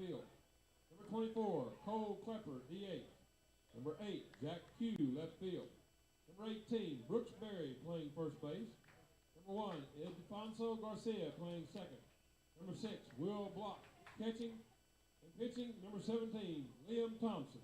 field. Number 24, Cole Klepper, DH. Number 8, Jack Q, left field. Number 18, Brooks Berry, playing first base. Number 1, Ildefonso Garcia, playing second. Number 6, Will Block, catching and pitching. Number 17, Liam Thompson.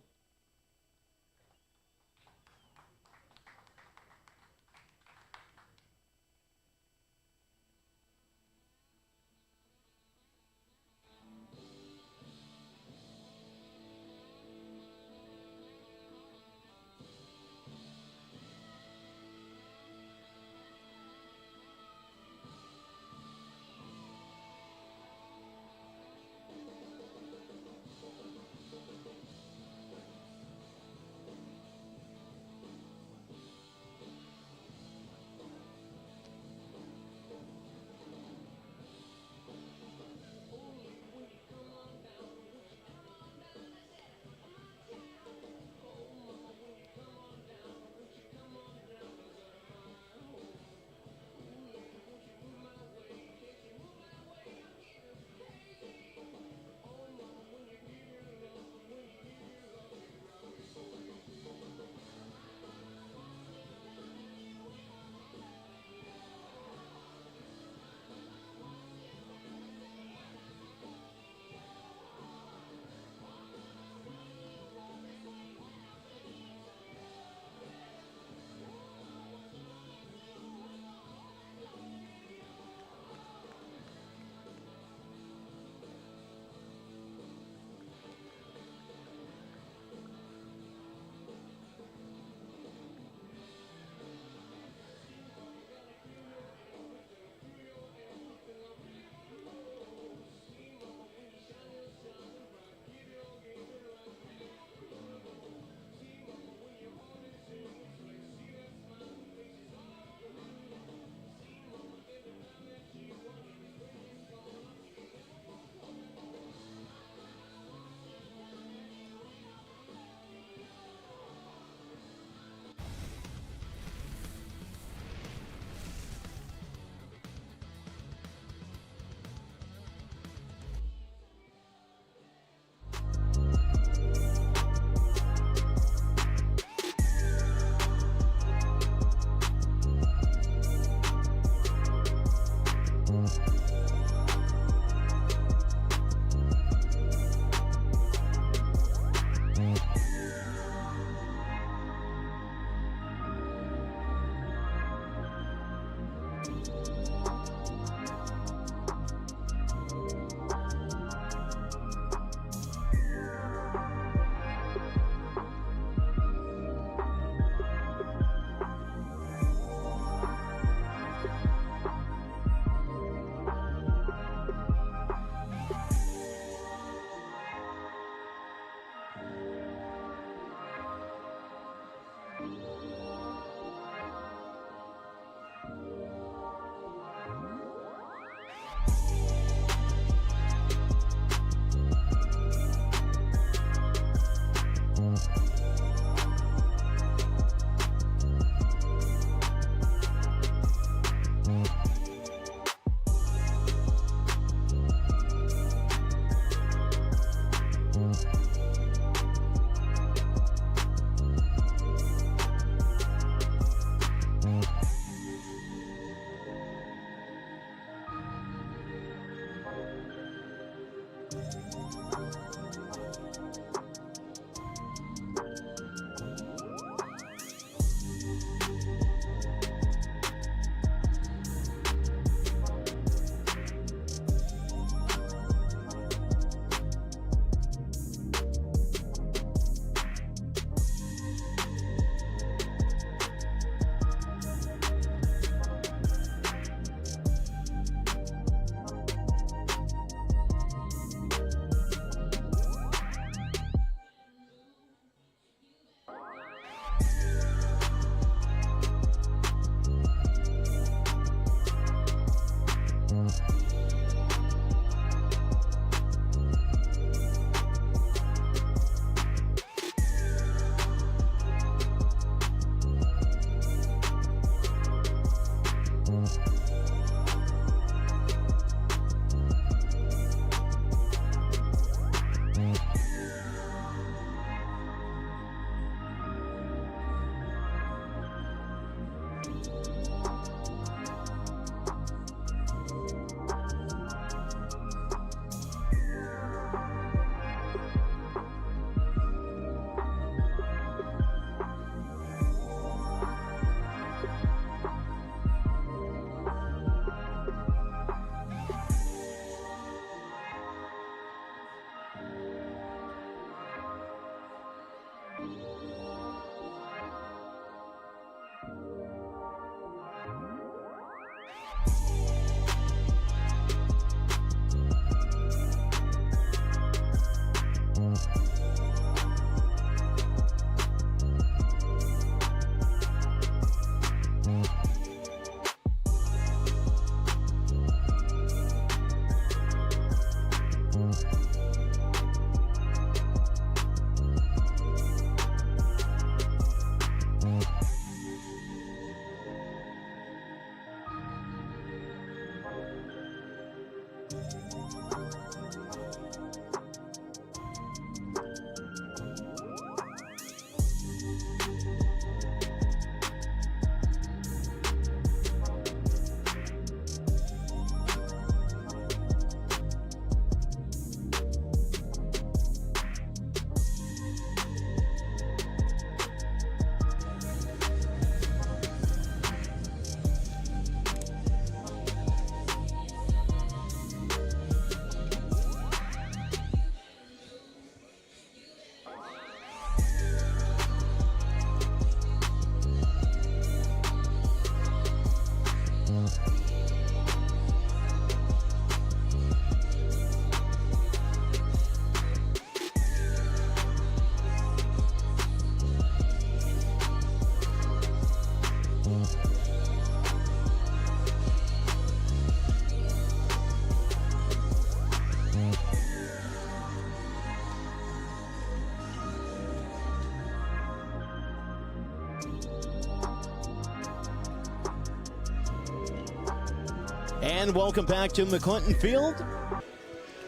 And welcome back to McClinton Field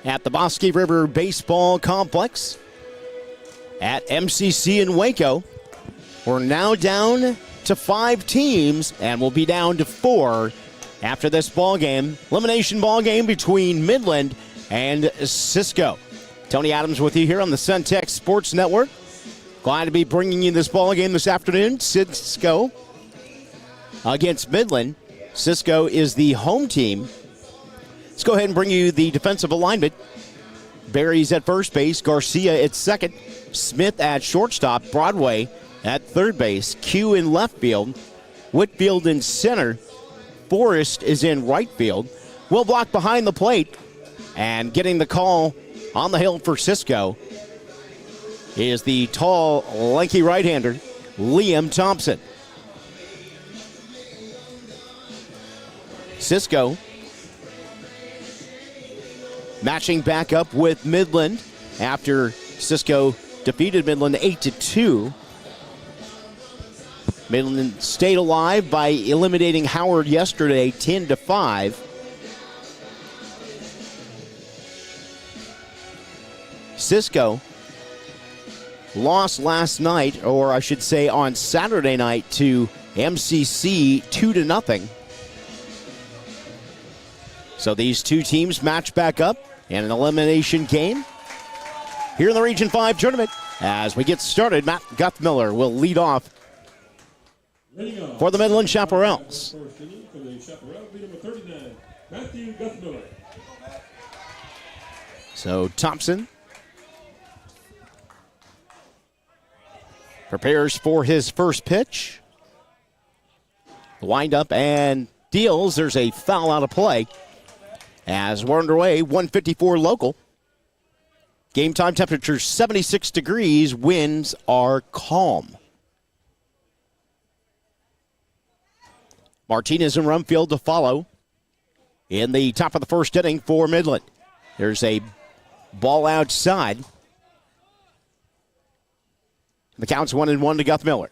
at the Bosque River Baseball Complex at MCC in Waco. We're now down to 5 teams, and we'll be down to 4 after this ball game. Elimination ball game between Midland and Cisco. Tony Adams with you here on the Centex Sports Network. Glad to be bringing you this ball game this afternoon. Cisco against Midland. Cisco is the home team. Let's go ahead and bring you the defensive alignment. Barry's at first base, Garcia at second, Smith at shortstop, Broadway at third base, Q in left field, Whitfield in center, Forrest is in right field. Will block behind the plate, and getting the call on the hill for Cisco is the tall, lanky right-hander, Liam Thompson. Cisco matching back up with Midland after Cisco defeated Midland 8-2. Midland stayed alive by eliminating Howard yesterday 10-5. Cisco lost last night, or I should say on Saturday night, to MCC 2-0. So these two teams match back up in an elimination game here in the Region 5 tournament. As we get started, Matt Guthmiller will lead off for the Midland Chaparrals. So Thompson prepares for his first pitch. Wind up and deals. There's a foul out of play. As we're underway, 154 local. Game time temperature 76 degrees. Winds are calm. Martinez and Rumfield to follow in the top of the first inning for Midland. There's a ball outside. The count's 1-1 to Guthmiller.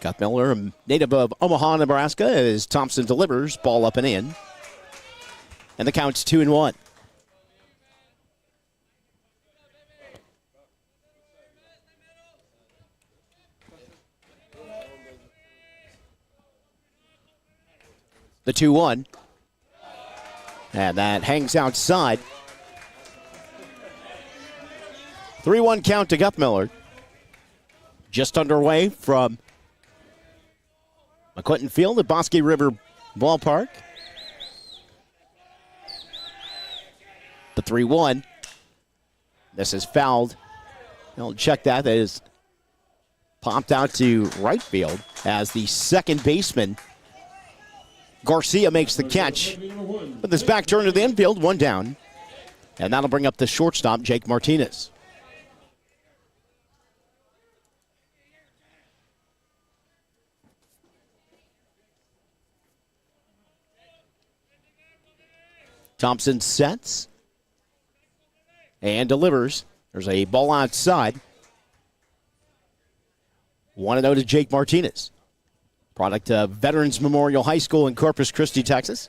Guthmiller, a native of Omaha, Nebraska, as Thompson delivers, ball up and in. And the count's 2-1. The 2-1. And that hangs outside. 3-1 count to Guthmiller. Just underway from McClinton Field at Bosque River Ballpark. The 3-1. This is fouled. I'll check that. That is popped out to right field as the second baseman, Garcia, makes the catch. With his back turned to the infield, one down. And that'll bring up the shortstop, Jake Martinez. Thompson sets and delivers. There's a ball outside. 1-0 to Jake Martinez. Product of Veterans Memorial High School in Corpus Christi, Texas.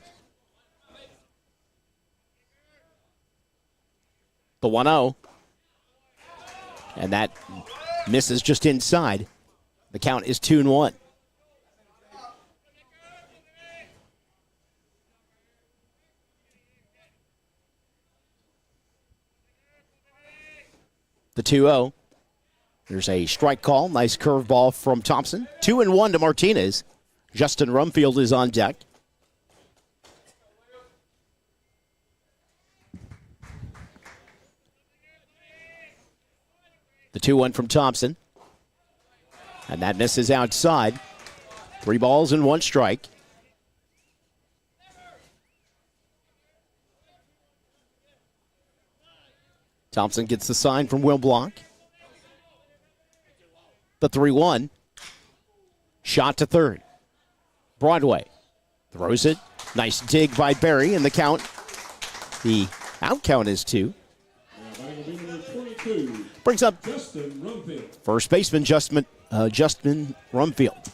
The 1-0. And that misses just inside. The count is 2-1. The 2-0. There's a strike call. Nice curveball from Thompson. 2-1 to Martinez. Justin Rumfield is on deck. The 2-1 from Thompson. And that misses outside. 3 balls and 1 strike. Thompson gets the sign from Will Block. The 3-1. Shot to third. Broadway throws it. Nice dig by Berry, and the count. The out count is 2. Brings up first baseman Justin Rumfield.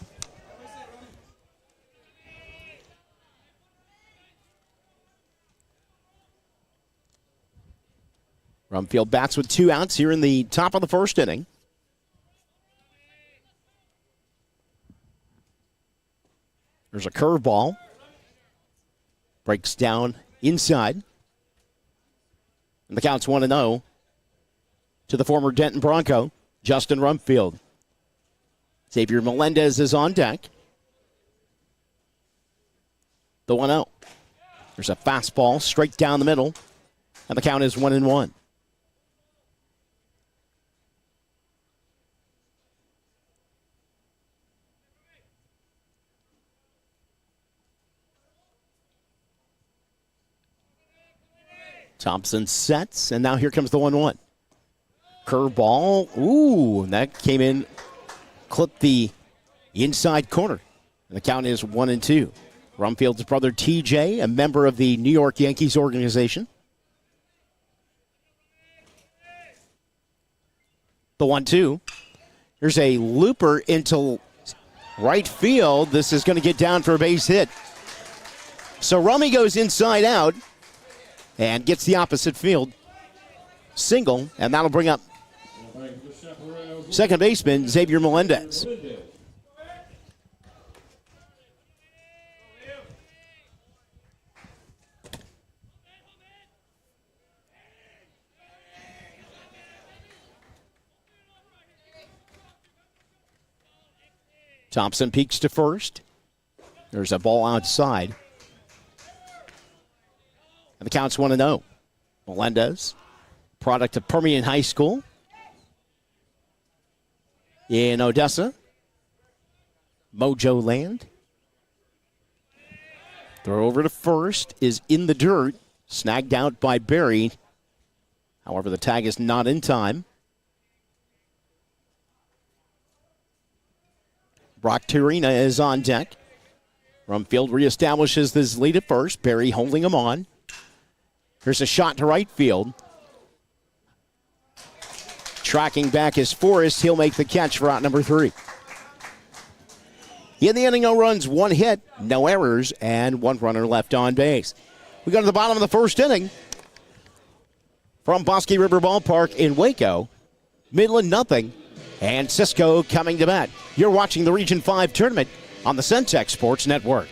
Rumfield bats with 2 outs here in the top of the first inning. There's a curveball. Breaks down inside. And the count's 1-0 to the former Denton Bronco, Justin Rumfield. Xavier Melendez is on deck. The 1-0. There's a fastball straight down the middle. And the count is 1-1. Thompson sets, and now here comes the 1-1. Curveball. Ooh, and that came in, clipped the inside corner. And the count is 1-2. Rumfield's brother TJ, a member of the New York Yankees organization. The 1-2. Here's a looper into right field. This is going to get down for a base hit. So Rummy goes inside out and gets the opposite field single, and that'll bring up second baseman Xavier Melendez. Thompson peeks to first. There's a ball outside. And the count's 1-0. Melendez, product of Permian High School in Odessa, Mojo Land. Throw over to first is in the dirt, snagged out by Berry. However, the tag is not in time. Brock Turina is on deck. Rumfield reestablishes his lead at first. Berry holding him on. Here's a shot to right field. Tracking back is Forrest. He'll make the catch for out number 3. In the inning, no runs, 1 hit, no errors, and 1 runner left on base. We go to the bottom of the first inning. From Bosque River Ballpark in Waco, Midland nothing, and Cisco coming to bat. You're watching the Region 5 tournament on the Centex Sports Network.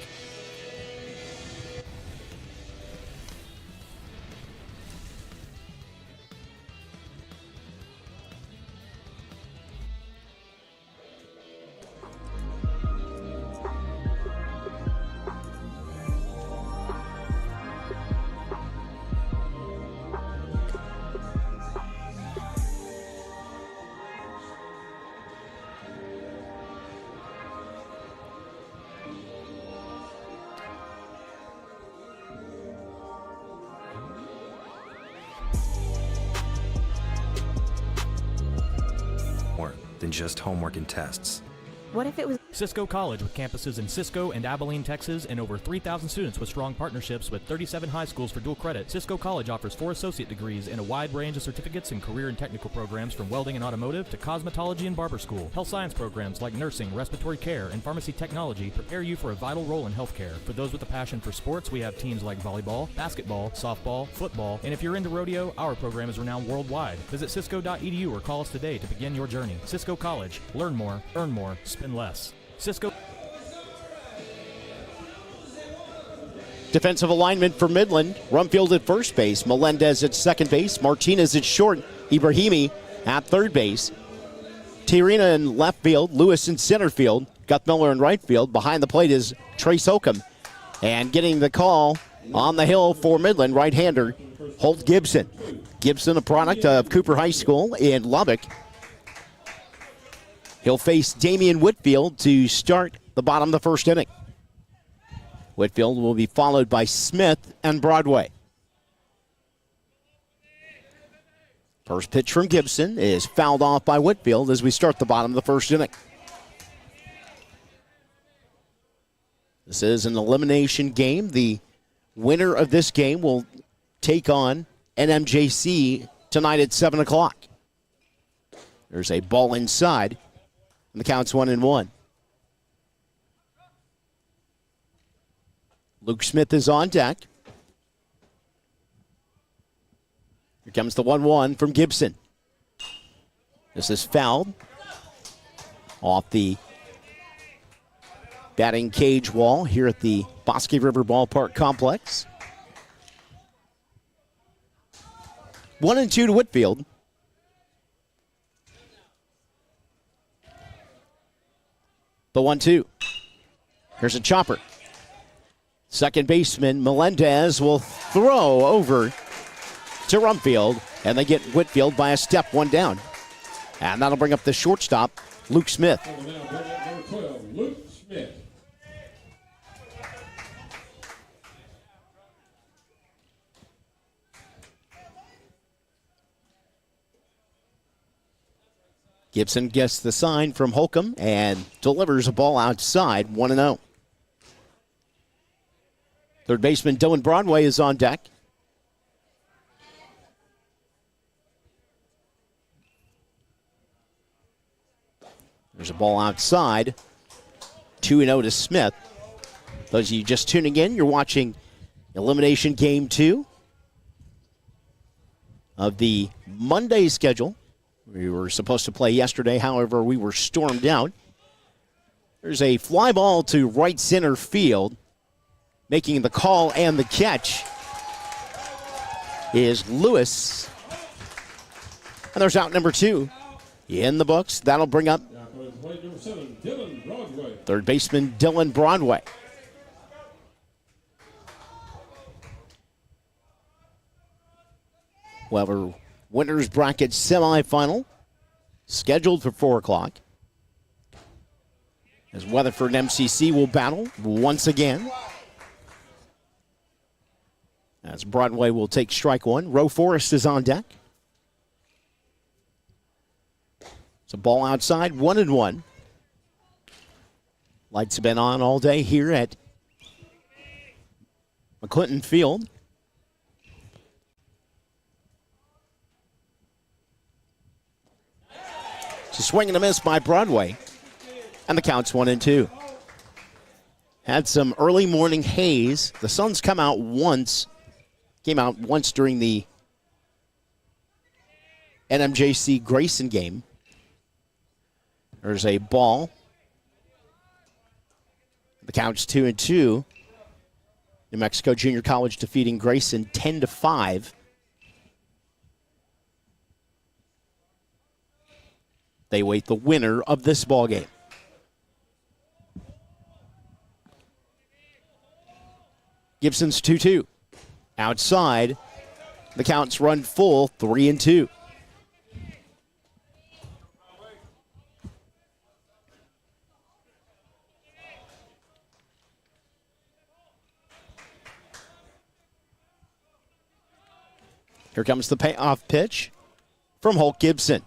than just homework and tests. What if it was Cisco College, with campuses in Cisco and Abilene, Texas, and over 3,000 students with strong partnerships with 37 high schools for dual credit. Cisco College offers 4 associate degrees and a wide range of certificates in career and technical programs, from welding and automotive to cosmetology and barber school. Health science programs like nursing, respiratory care, and pharmacy technology prepare you for a vital role in healthcare. For those with a passion for sports, we have teams like volleyball, basketball, softball, football, and if you're into rodeo, our program is renowned worldwide. Visit cisco.edu or call us today to begin your journey. Cisco College. Learn more, earn more, spend less. Cisco. Defensive alignment for Midland. Rumfield at first base. Melendez at second base. Martinez at short. Ibrahimi at third base. Tirina in left field. Lewis in center field. Guth Miller in right field. Behind the plate is Trace Holcomb. And getting the call on the hill for Midland, right-hander Holt Gibson. Gibson, a product of Cooper High School in Lubbock. He'll face Damian Whitfield to start the bottom of the first inning. Whitfield will be followed by Smith and Broadway. First pitch from Gibson is fouled off by Whitfield as we start the bottom of the first inning. This is an elimination game. The winner of this game will take on NMJC tonight at 7 o'clock. There's a ball inside. And the count's 1-1. Luke Smith is on deck. Here comes the 1-1 from Gibson. This is fouled off the batting cage wall here at the Bosque River Ballpark Complex. 1-2 to Whitfield. The 1-2. Here's a chopper. Second baseman Melendez will throw over to Rumfield, and they get Whitfield by a step, one down. And that'll bring up the shortstop, Luke Smith. Number 12, Luke Smith. Gibson gets the sign from Holcomb and delivers a ball outside, 1-0. Third baseman Dylan Broadway is on deck. There's a ball outside, 2-0 to Smith. Those of you just tuning in, you're watching Elimination Game 2 of the Monday schedule. We were supposed to play yesterday, however, we were stormed out. There's a fly ball to right center field. Making the call and the catch is Lewis. And there's out number 2 in the books. That'll bring up Number 7, Dylan Broadway. third baseman Dylan Broadway. We'll have a winner's bracket semifinal scheduled for 4 o'clock. As Weatherford and MCC will battle once again. As Broadway will take strike one. Roe Forest is on deck. It's a ball outside, 1-1. Lights have been on all day here at McClinton Field. It's a swing and a miss by Broadway. And the count's 1-2. Had some early morning haze. The sun's come out once. Came out once during the NMJC Grayson game. There's a ball. The count's 2-2. New Mexico Junior College defeating Grayson 10-5. They await the winner of this ball game. Gibson's 2-2. Outside, the count's run full, 3-2. Here comes the payoff pitch from Holt Gibson.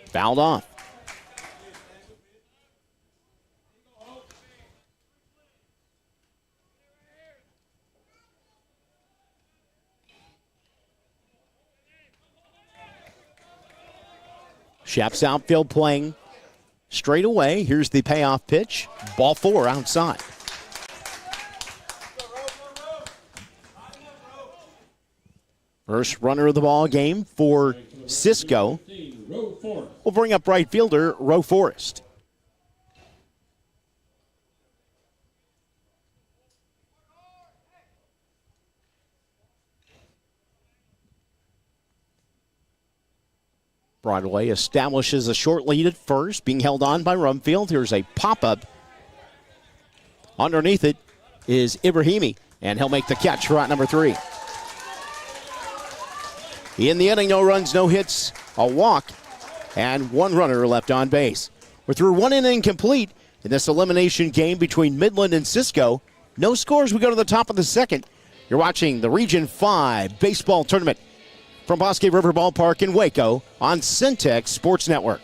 Fouled off. Shep's outfield playing straight away. Here's the payoff pitch. Ball 4 outside. First runner of the ball game for Cisco will bring up right fielder Roe Forrest. Broadway establishes a short lead at first, being held on by Rumfield. Here's a pop-up. Underneath it is Ibrahimi, and he'll make the catch for out number 3. In the inning, no runs, no hits, a walk, and 1 runner left on base. We're through 1 inning complete in this elimination game between Midland and Cisco. No scores. We go to the top of the second. You're watching the Region 5 baseball tournament from Bosque River Ballpark in Waco on Centex Sports Network.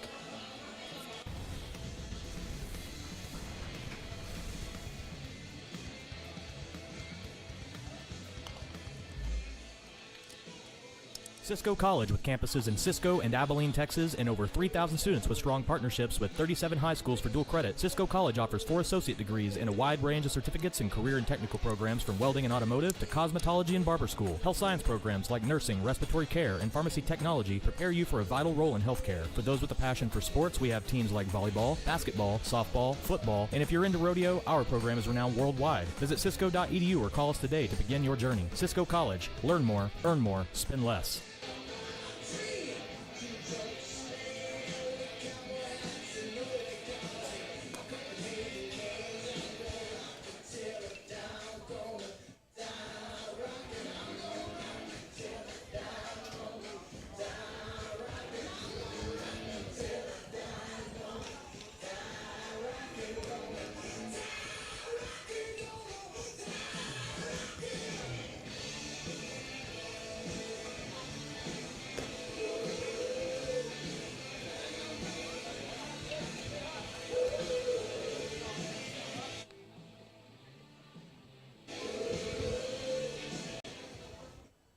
Cisco College, with campuses in Cisco and Abilene, Texas, and over 3,000 students with strong partnerships with 37 high schools for dual credit. Cisco College offers 4 associate degrees and a wide range of certificates in career and technical programs from welding and automotive to cosmetology and barber school. Health science programs like nursing, respiratory care, and pharmacy technology prepare you for a vital role in healthcare. For those with a passion for sports, we have teams like volleyball, basketball, softball, football, and if you're into rodeo, our program is renowned worldwide. Visit cisco.edu or call us today to begin your journey. Cisco College. Learn more, earn more, spend less.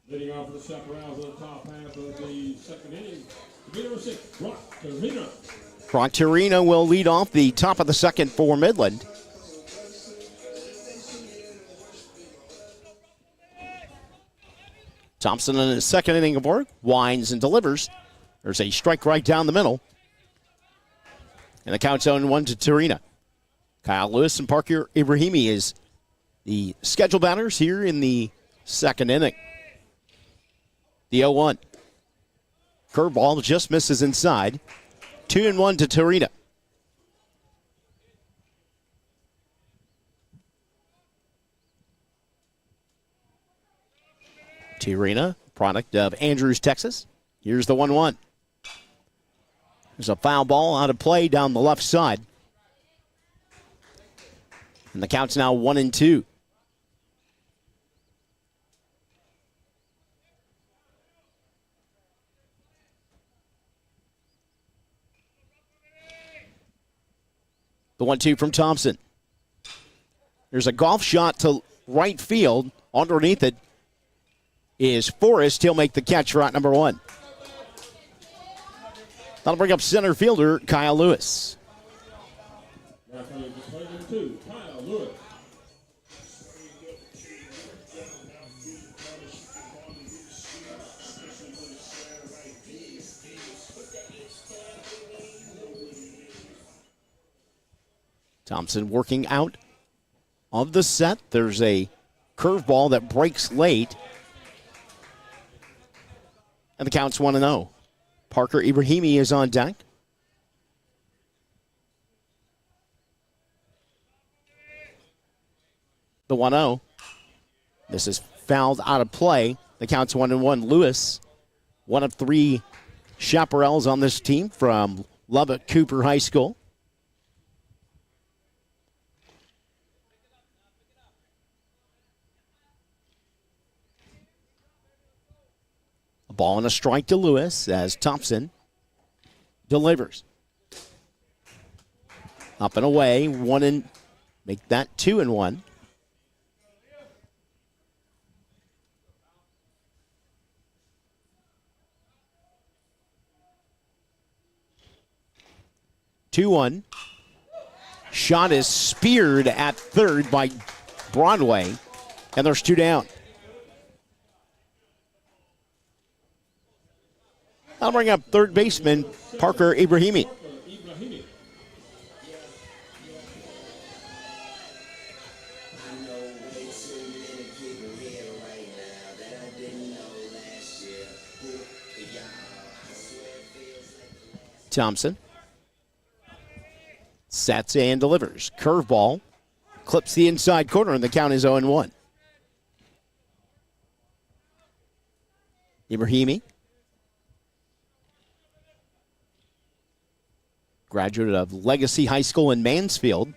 Leading off for the Chaparrals on the top half of the second inning, number 6, Brock Torino. Brock Torino will lead off the top of the second for Midland. Thompson in his second inning of work, winds and delivers. There's a strike right down the middle. And the count's 0-1 to Torino. Kyle Lewis and Parker Ibrahimi is the scheduled batters here in the second inning. The 0-1. Curveball just misses inside. 2-1 to Torino. Torino, product of Andrews, Texas. Here's the 1-1. There's a foul ball out of play down the left side. And the count's now 1-2. The 1-2 from Thompson. There's a golf shot to right field. Underneath it is Forrest. He'll make the catch for out number 1. That'll bring up center fielder Kyle Lewis. Now coming to play number 2, Kyle Lewis. Thompson working out of the set. There's a curveball that breaks late. And the count's 1-0. Parker Ibrahimi is on deck. The 1-0. This is fouled out of play. The count's 1-1. Lewis, one of 3 chaparrals on this team from Lubbock Cooper High School. A ball and a strike to Lewis as Thompson delivers. Up and away, make that 2-1. 2-1. Shot is speared at third by Broadway, and there's 2 down. I'll bring up third baseman Parker Ibrahimi. Thompson sets and delivers. Curveball clips the inside corner, and the count is 0-1. Ibrahimi, graduate of Legacy High School in Mansfield.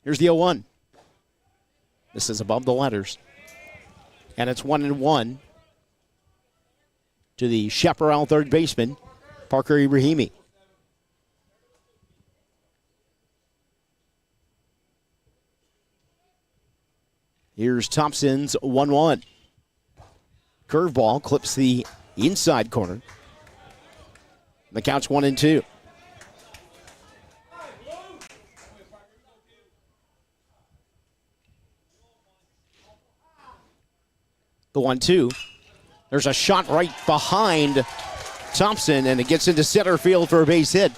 Here's the 0-1. This is above the letters. And it's 1-1 to the Chaparral third baseman, Parker Ibrahimi. Here's Thompson's 1-1. Curveball clips the inside corner. The count's 1-2. The 1-2. There's a shot right behind Thompson, and it gets into center field for a base hit.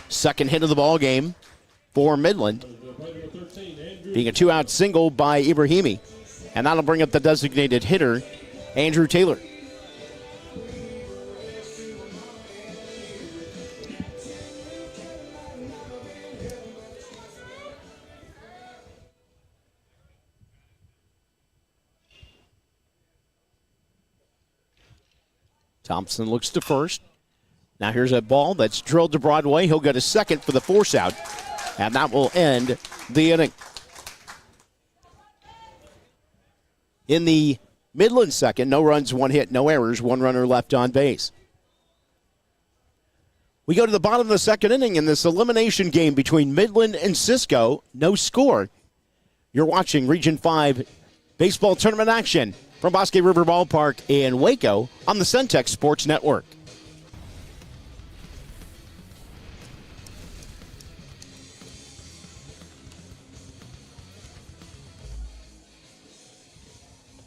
Second hit of the ball game for Midland, being a 2-out single by Ibrahimi. And that'll bring up the designated hitter, Andrew Taylor. Thompson looks to first. Now here's a ball that's drilled to Broadway. He'll go to second for the force out, and that will end the inning. In the Midland second, no runs, 1 hit, no errors, 1 runner left on base. We go to the bottom of the second inning in this elimination game between Midland and Cisco. No score. You're watching Region 5 baseball tournament action from Bosque River Ballpark in Waco on the Centex Sports Network.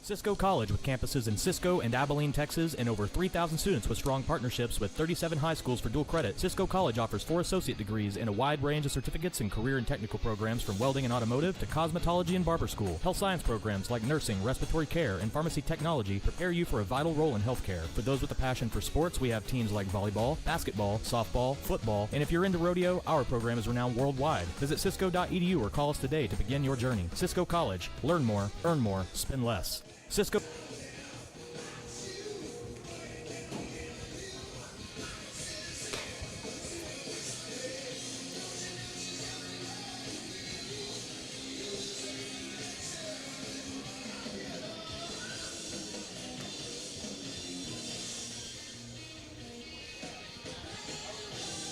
Cisco College, with campuses in Cisco and Abilene, Texas, and over 3,000 students with strong partnerships with 37 high schools for dual credit. Cisco College offers 4 associate degrees and a wide range of certificates in career and technical programs from welding and automotive to cosmetology and barber school. Health science programs like nursing, respiratory care, and pharmacy technology prepare you for a vital role in healthcare. For those with a passion for sports, we have teams like volleyball, basketball, softball, football, and if you're into rodeo, our program is renowned worldwide. Visit cisco.edu or call us today to begin your journey. Cisco College. Learn more, earn more, spend less. Cisco.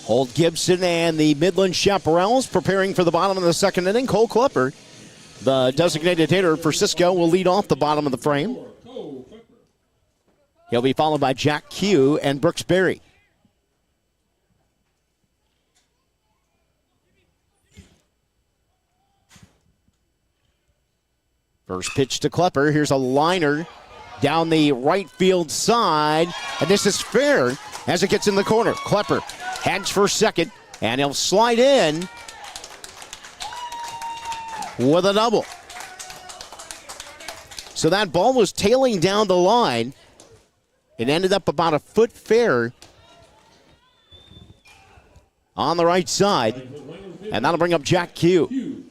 Holt Gibson and the Midland Chaparrals preparing for the bottom of the second inning. Cole Klepper, the designated hitter for Cisco, will lead off the bottom of the frame. He'll be followed by Jack Q and Brooks Berry. First pitch to Klepper. Here's a liner down the right field side, and this is fair as it gets in the corner. Klepper heads for second, and he'll slide in with a double. So that ball was tailing down the line. It ended up about a foot fair on the right side, and that'll bring up Jack Q.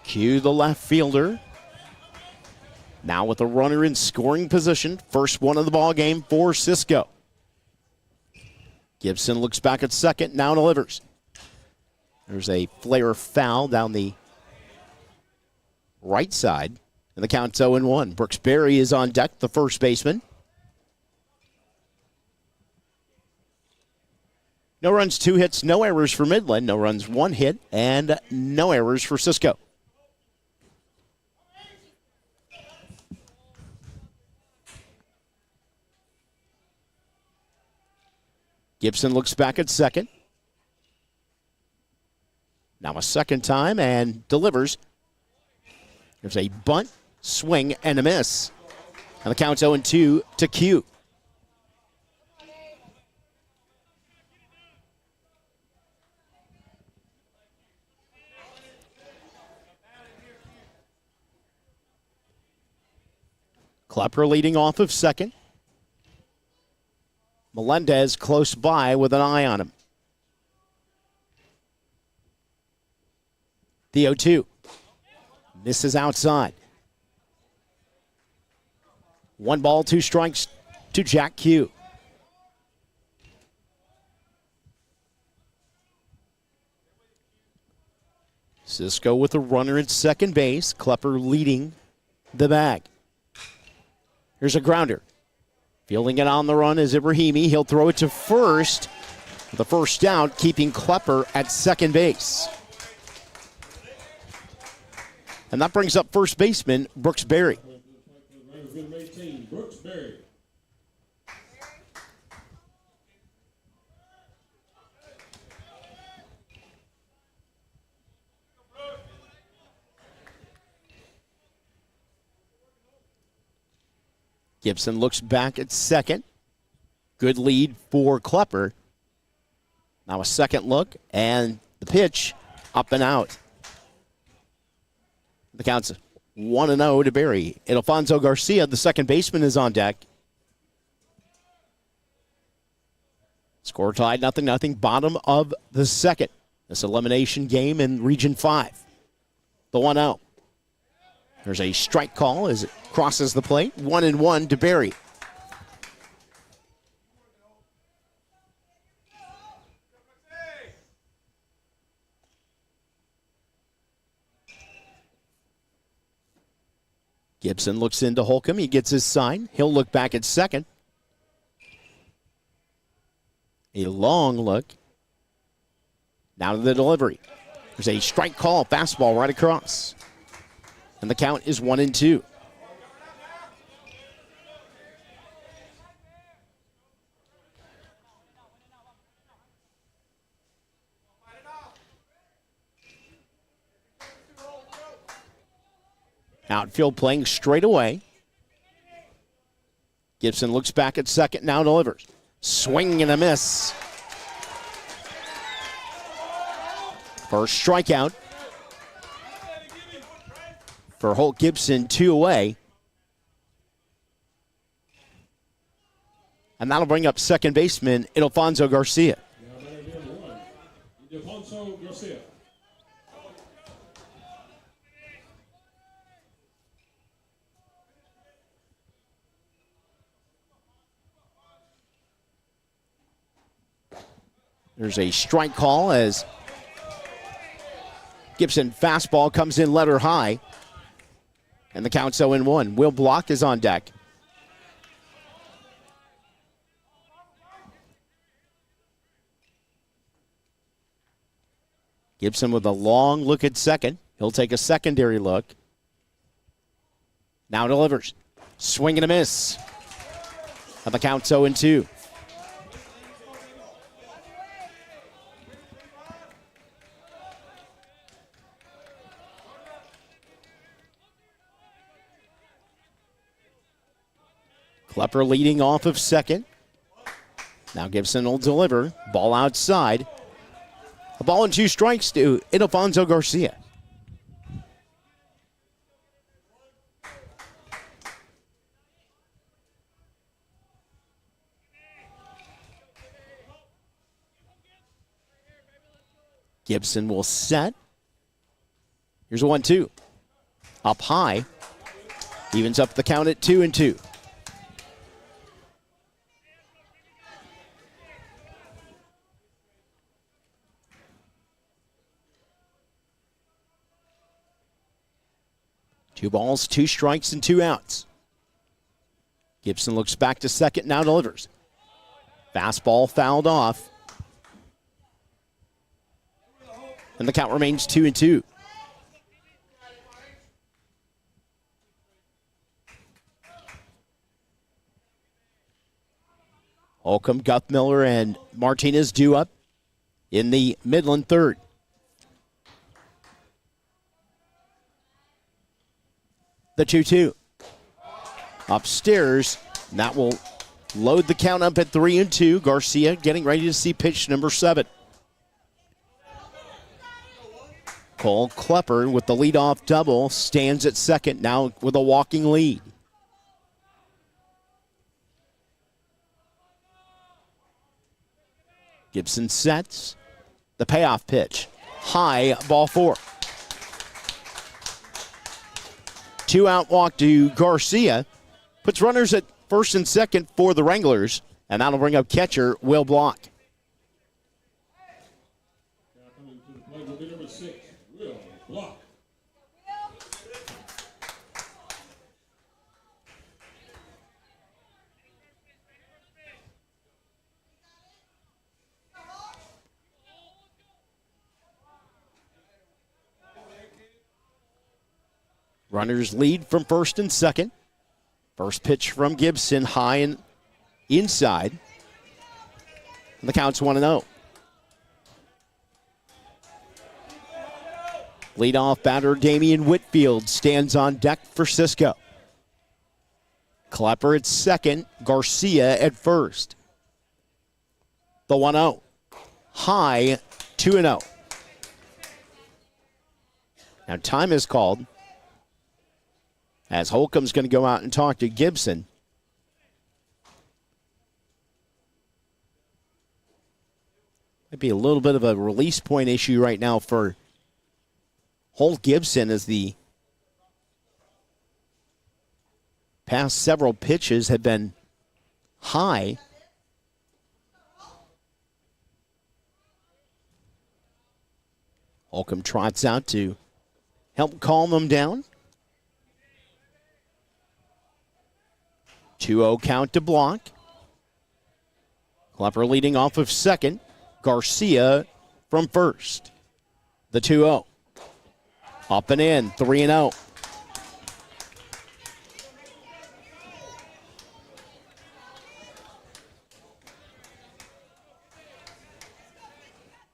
Q, the left fielder, now with a runner in scoring position. First one of the ball game for Cisco. Gibson looks back at second, now delivers. There's a flare foul down the right side, and the count's 0-1. Brooks Berry is on deck, the first baseman. No runs, 2 hits, no errors for Midland. No runs, 1 hit, and no errors for Cisco. Gibson looks back at second. Now a second time and delivers. There's a bunt, swing, and a miss. And the count's 0-2 to Q. Klepper leading off of second. Melendez close by with an eye on him. The 0-2. Misses outside. 1 ball, 2 strikes to Jack Q. Cisco with a runner at second base. Klepper leading the bag. Here's a grounder. Fielding it on the run is Ibrahimi. He'll throw it to first. The first out, keeping Klepper at second base. And that brings up first baseman Brooks Berry. Number 18, Brooks Berry. Gibson looks back at second. Good lead for Klepper. Now a second look, and the pitch up and out. The count's 1-0 to Berry. And Alfonso Garcia, the second baseman, is on deck. Score tied 0-0, bottom of the second. This elimination game in Region 5. The 1-0. There's a strike call as it crosses the plate. 1-1 to Berry. Gibson looks into Holcomb. He gets his sign. He'll look back at second. A long look. Now to the delivery. There's a strike call, fastball right across. And the count is 1-2. Outfield playing straight away. Gibson looks back at second, now delivers. Swing and a miss. First strikeout for Holt Gibson, 2 away. And that'll bring up second baseman Ildefonso Garcia. Ildefonso Garcia. There's a strike call as Gibson fastball comes in letter high. And the count's 0-1. Will Block is on deck. Gibson with a long look at second. He'll take a secondary look. Now delivers. Swing and a miss. And the count's 0-2. Klepper leading off of second. Now Gibson will deliver. Ball outside. A ball and 2 strikes to Ildefonso Garcia. Gibson will set. Here's a 1-2. Up high. Evens up the count at 2-2. Two balls, 2 strikes, and 2 outs. Gibson looks back to second, now delivers. Fastball fouled off. And the count remains 2-2. Holcomb, Guthmiller, and Martinez due up in the Midland third. The 2-2. Upstairs, and that will load the count up at 3-2. Garcia getting ready to see pitch number 7. Cole Klepper with the leadoff double stands at second now with a walking lead. Gibson sets the payoff pitch. High, ball 4. 2-out walk to Garcia. Puts runners at first and second for the Wranglers, and that'll bring up catcher Will Block. Coming to the plate will be number 6, Will Block. Runners lead from first and second. First pitch from Gibson, high and inside. And the count's 1-0. Leadoff batter Damian Whitfield stands on deck for Cisco. Klepper at second, Garcia at first. The 1-0. High, 2-0. Now time is called, as Holcomb's going to go out and talk to Gibson. Might be a little bit of a release point issue right now for Holt Gibson, as the past several pitches have been high. Holcomb trots out to help calm them down. 2-0 count to Block. Klepper leading off of second. Garcia from first. The 2-0. Up and in, 3-0.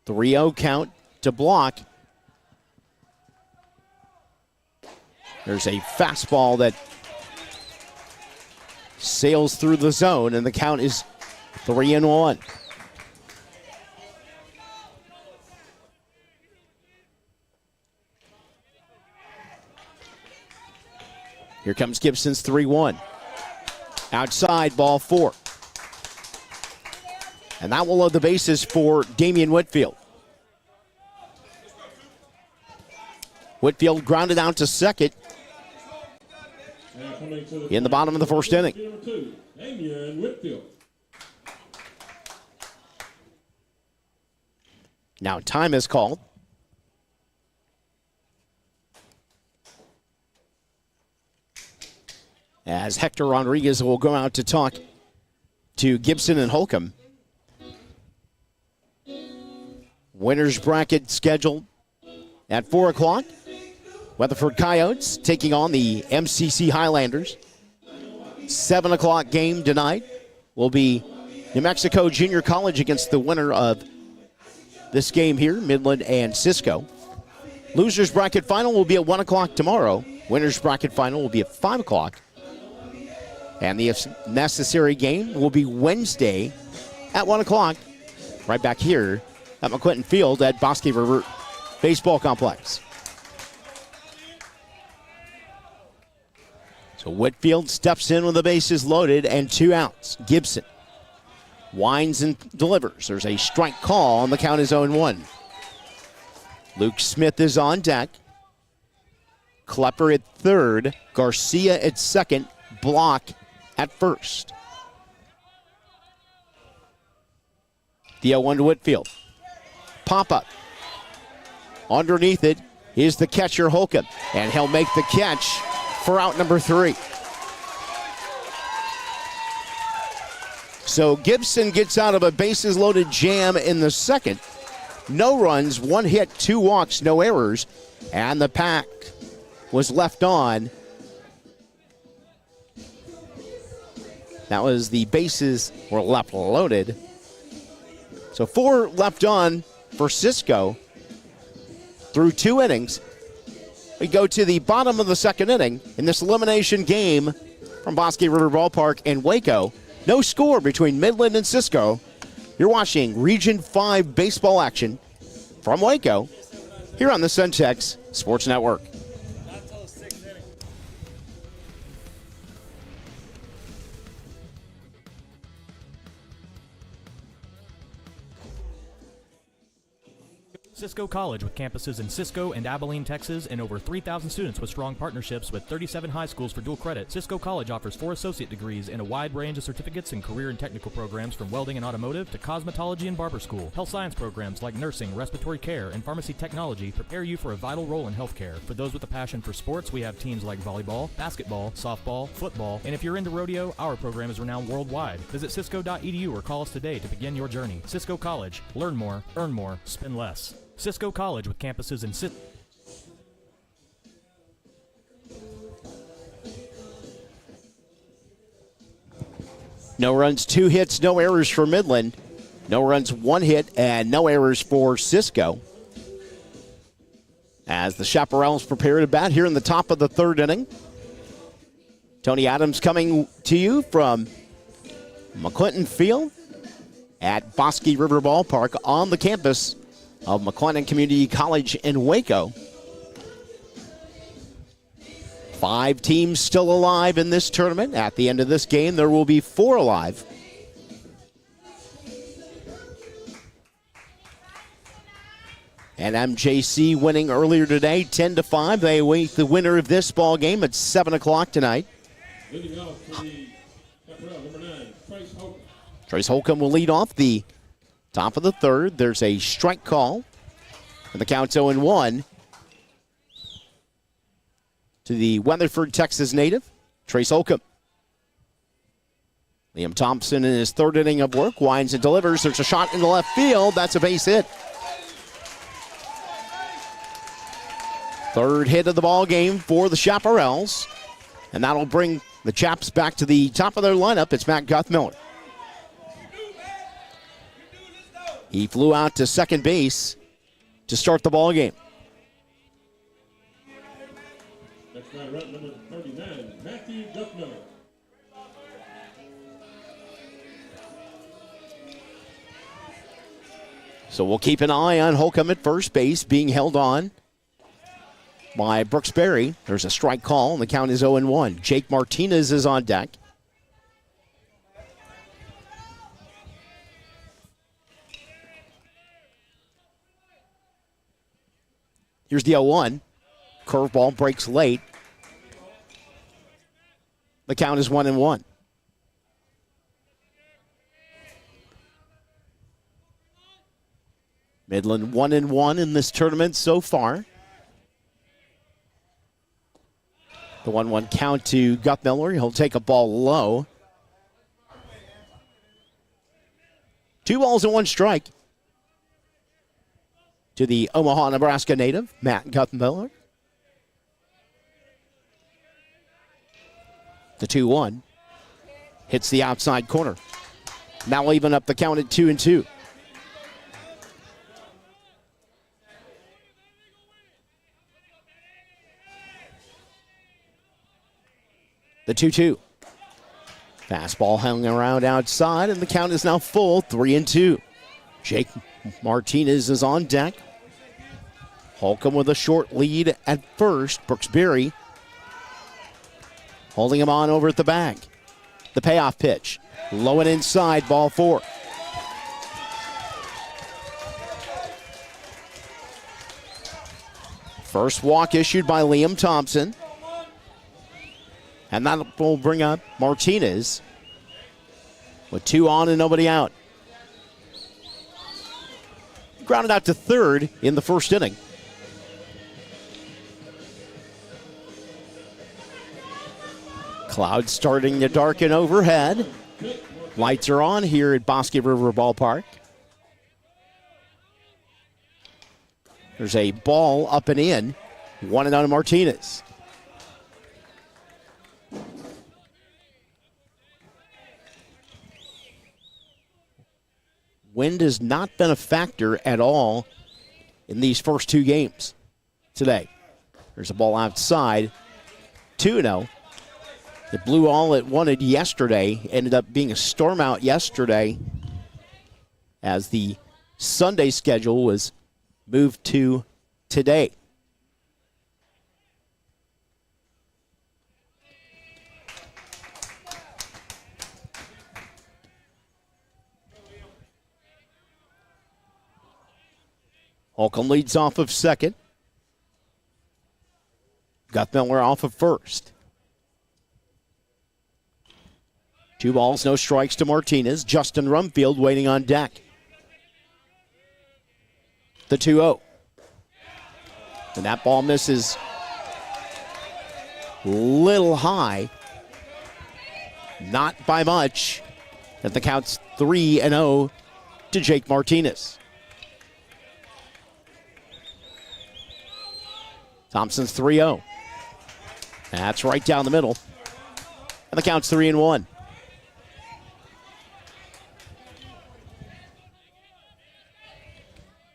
The 3-0 count to Block. There's a fastball that sails through the zone, and the count is 3-1. Here comes Gibson's 3-1. Outside, ball 4. And that will load the bases for Damian Whitfield. Whitfield grounded out to second in the bottom of the first inning. Now time is called. As Hector Rodriguez will go out to talk to Gibson and Holcomb. Winners bracket scheduled at 4 o'clock. Weatherford Coyotes taking on the MCC Highlanders. 7 o'clock game tonight will be New Mexico Junior College against the winner of this game here, Midland and Cisco. Losers bracket final will be at 1 o'clock tomorrow. Winners bracket final will be at 5 o'clock. And the necessary game will be Wednesday at 1 o'clock, right back here at McClinton Field at Bosque River Baseball Complex. So Whitfield steps in with the bases loaded and 2 outs. Gibson winds and delivers. There's a strike call, and the count is 0-1. Luke Smith is on deck. Klepper at third. Garcia at second. Block at first. The 0-1 to Whitfield. Pop-up. Underneath it is the catcher, Holcomb, and he'll make the catch for out number 3. So Gibson gets out of a bases-loaded jam in the second no runs, 1 hit, 2 walks, no errors, and the pack was left on. That was the bases were left loaded. So 4 left on for Cisco through 2 innings. We go to the bottom of the 2nd inning in this elimination game from Bosque River Ballpark in Waco. No score between Midland and Cisco. You're watching Region 5 baseball action from Waco here on the Centex Sports Network. Cisco College, with campuses in Cisco and Abilene, Texas, and over 3,000 students with strong partnerships with 37 high schools for dual credit. Cisco College offers 4 associate degrees and a wide range of certificates in career and technical programs from welding and automotive to cosmetology and barber school. Health science programs like nursing, respiratory care, and pharmacy technology prepare you for a vital role in healthcare. For those with a passion for sports, we have teams like volleyball, basketball, softball, football, and if you're into rodeo, our program is renowned worldwide. Visit cisco.edu or call us today to begin your journey. Cisco College. Learn more, earn more, spend less. Cisco College, with campuses in Cisco. No runs, 2 hits, no errors for Midland. No runs, 1 hit, and no errors for Cisco. As the Chaparrals prepare to bat here in the top of the 3rd inning. Tony Adams coming to you from McClinton Field at Bosque River Ballpark on the campus of McLennan Community College in Waco. 5 teams still alive in this tournament. At the end of this game, there will be 4 alive. And MJC winning earlier today, 10-5. They await the winner of this ball game at 7 o'clock tonight. Leading off to the Chaparral, number 9, Trace Holcomb. Trace Holcomb will lead off the top of the 3rd. There's a strike call, and the count's 0-1 to the Weatherford, Texas native, Trace Holcomb. Liam Thompson in his 3rd inning of work winds and delivers. There's a shot in the left field. That's a base hit. 3rd hit of the ball game for the Chaparrals, and that'll bring the Chaps back to the top of their lineup. It's Matt Guthmiller. He flew out to 2nd base to start the ball game. Next batter up, number 39, Matthew Guthmiller. So we'll keep an eye on Holcomb at first base, being held on by Brooks Berry. There's a strike call, and the count is 0-1. Jake Martinez is on deck. Here's the 0-1. Curveball breaks late. The count is 1-1. Midland 1-1 in this tournament so far. The 1-1 count to Guthmiller. He'll take a ball low. 2 balls and 1 strike to the Omaha, Nebraska native, Matt Guthmiller. The 2-1 hits the outside corner. Now even up the count at 2-2. The 2-2. Fastball hung around outside, and the count is now full, 3-2. Jake Martinez is on deck. Holcomb with a short lead at first. Brooks Berry holding him on over at the bag. The payoff pitch. Low and inside, ball 4. First walk issued by Liam Thompson. And that will bring up Martinez with 2 on and nobody out. Grounded out to 3rd in the 1st inning. Clouds starting to darken overhead. Lights are on here at Bosque River Ballpark. There's a ball up and in. 1-0 to Martinez. Wind has not been a factor at all in these first two games today. There's a ball outside. 2-0. It blew all it wanted yesterday. Ended up being a storm out yesterday as the Sunday schedule was moved to today. Holcomb leads off of second. Guthmiller off of first. 2 balls, no strikes to Martinez. Justin Rumfield waiting on deck. The 2-0. And that ball misses little high. Not by much. And the count's 3-0 to Jake Martinez. Thompson's 3-0. That's right down the middle. And the count's 3-1.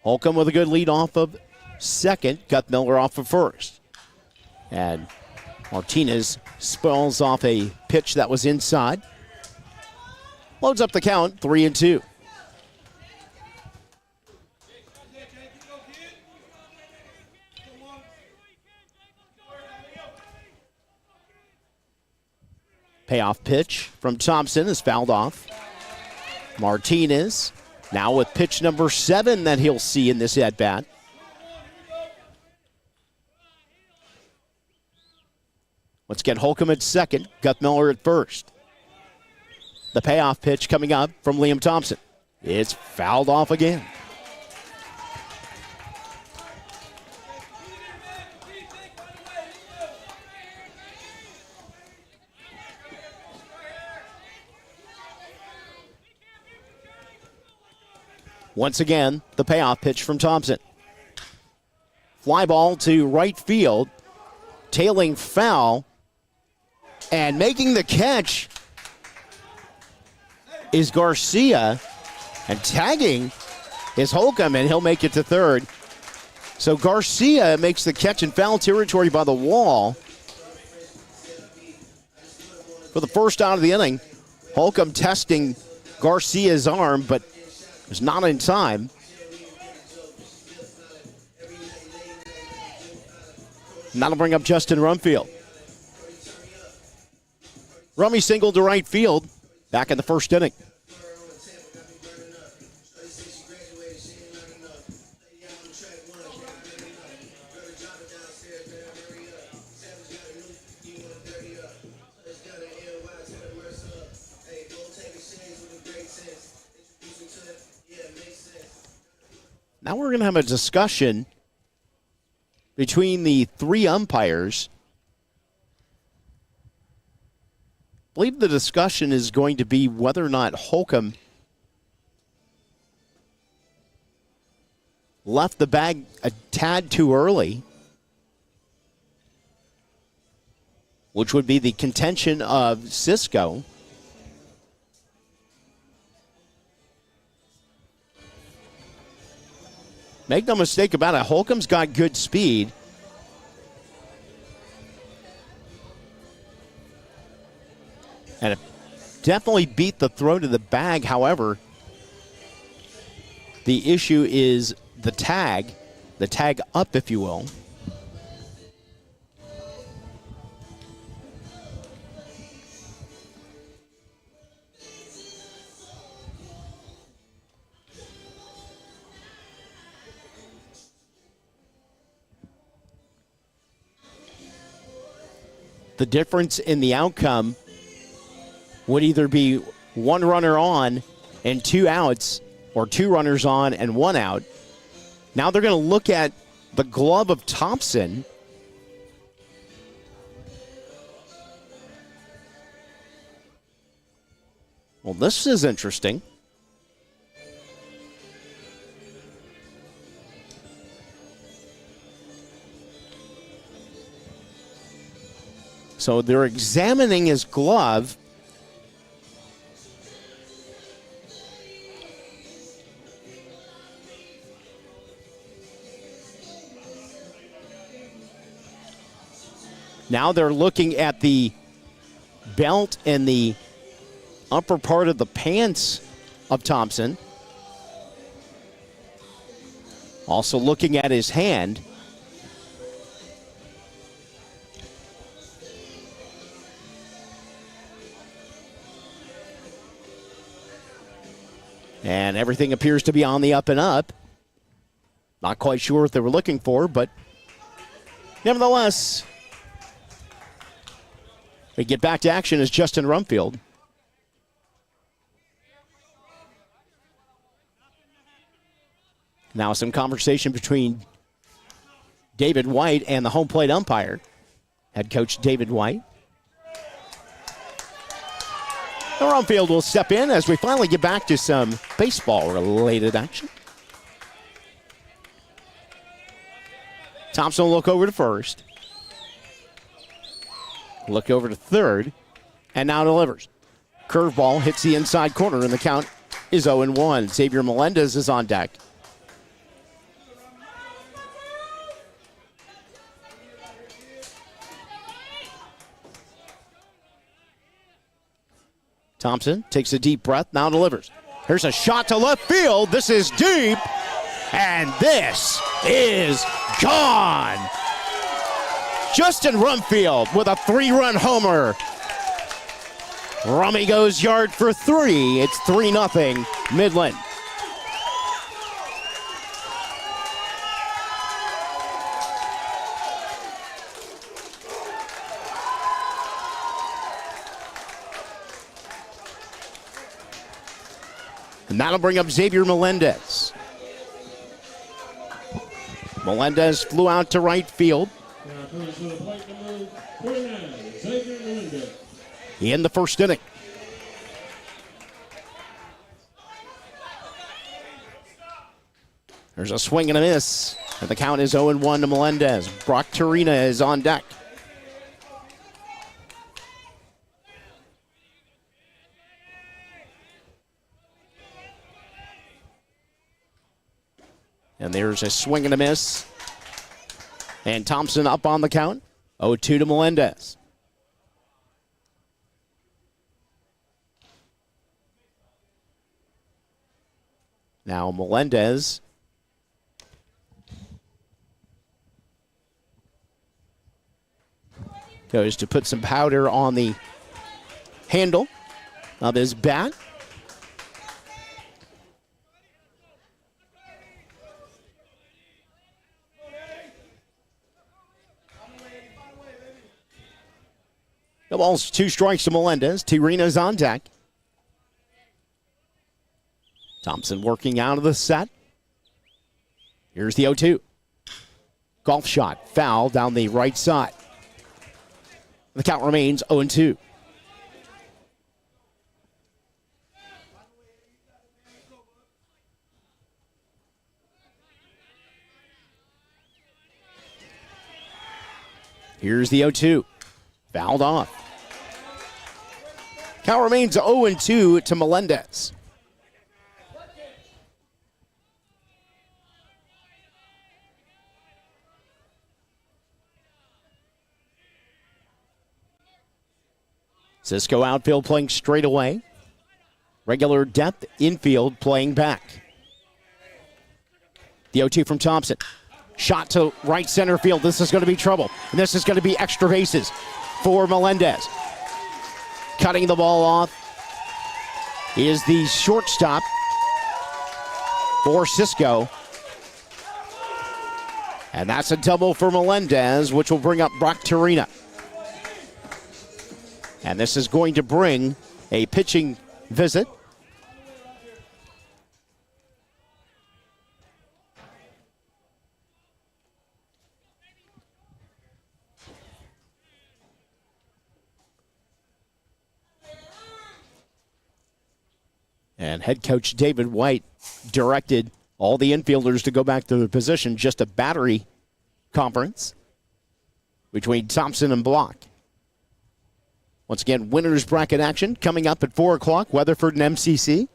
Holcomb with a good lead off of second. Guthmiller off of first. And Martinez spells off a pitch that was inside. Loads up the count, 3-2. Payoff pitch from Thompson is fouled off. Martinez now with pitch number 7 that he'll see in this at-bat. Let's get Holcomb at second, Guthmiller at first. The payoff pitch coming up from Liam Thompson. It's fouled off again. Once again, the payoff pitch from Thompson. Fly ball to right field. Tailing foul. And making the catch is Garcia. And tagging is Holcomb, and he'll make it to third. So Garcia makes the catch in foul territory by the wall. For the first out of the inning, Holcomb testing Garcia's arm, but was not in time. And that'll bring up Justin Rumfield. Rummy singled to right field back in the first inning. Now we're going to have a discussion between the 3 umpires. I believe the discussion is going to be whether or not Holcomb left the bag a tad too early, which would be the contention of Cisco. Make no mistake about it, Holcomb's got good speed. And it definitely beat the throw to the bag. However, the issue is the tag up, if you will. The difference in the outcome would either be 1 runner on and 2 outs, or 2 runners on and 1 out. Now they're going to look at the glove of Thompson. Well, this is interesting. So they're examining his glove. Now they're looking at the belt and the upper part of the pants of Thompson. Also looking at his hand. And everything appears to be on the up and up. Not quite sure what they were looking for, but nevertheless, we get back to action as Justin Rumfield. Now some conversation between David White and the home plate umpire, head coach David White. The Rumfield will step in as we finally get back to some baseball-related action. Thompson will look over to first. Look over to third. And now delivers. Curveball hits the inside corner, and the count is 0-1. Xavier Melendez is on deck. Thompson takes a deep breath, now delivers. Here's a shot to left field. This is deep, and this is gone. Justin Rumfield with a 3-run homer. Rummy goes yard for 3. It's 3-0 Midland. And that'll bring up Xavier Melendez. Melendez flew out to right field. In the first inning. There's a swing and a miss. And the count is 0-1 to Melendez. Brock Turina is on deck. And there's a swing and a miss. And Thompson up on the count. 0-2 to Melendez. Now Melendez goes to put some powder on the handle of his bat. The ball's 2 strikes to Melendez. Tirina's on deck. Thompson working out of the set. Here's the 0-2. Golf shot, foul down the right side. The count remains 0-2. Here's the 0-2. Fouled off. Count remains 0-2 to Melendez. Cisco outfield playing straight away. Regular depth infield playing back. The 0-2 from Thompson. Shot to right center field. This is going to be trouble. And this is going to be extra bases for Melendez. Cutting the ball off is the shortstop for Cisco. And that's a double for Melendez, which will bring up Brock Turina. And this is going to bring a pitching visit. And head coach David White directed all the infielders to go back to their position. Just a battery conference between Thompson and Block. Once again, winners bracket action coming up at 4 o'clock, Weatherford and MCC.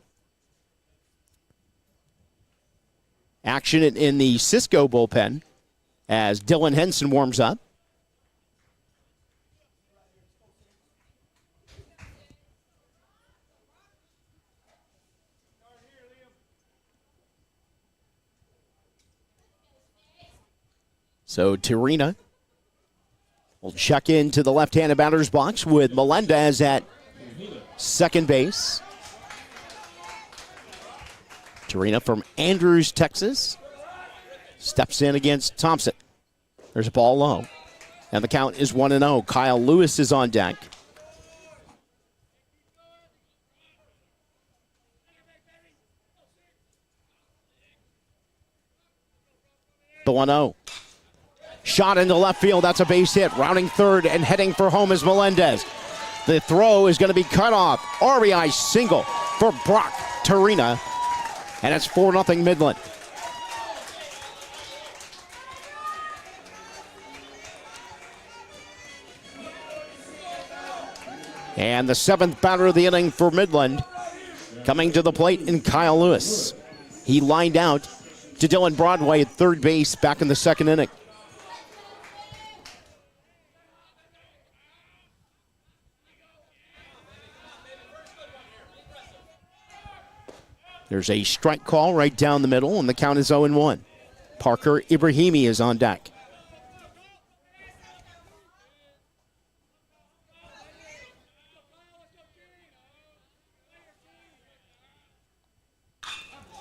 Action in the Cisco bullpen as Dylan Henson warms up. So Tirina will check into the left-handed batter's box with Melendez at second base. Tirina from Andrews, Texas, steps in against Thompson. There's a ball low, and the count is 1-0. Kyle Lewis is on deck. The 1-0. Shot into left field. That's a base hit. Rounding third and heading for home is Melendez. The throw is going to be cut off. RBI single for Brock Tirina. And it's 4-0 Midland. And the 7th batter of the inning for Midland coming to the plate in Kyle Lewis. He lined out to Dylan Broadway at third base back in the 2nd inning. There's a strike call right down the middle, and the count is 0-1. Parker Ibrahimi is on deck.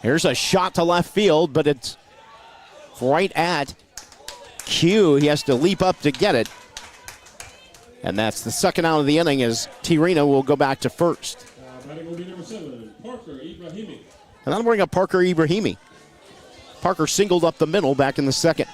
Here's a shot to left field, but it's right at Q. He has to leap up to get it. And that's the 2nd out of the inning as Tirina will go back to first. Batting will be number 7, Parker Ibrahimi. And that'll bring up Parker Ibrahimi. Parker singled up the middle back in the 2nd.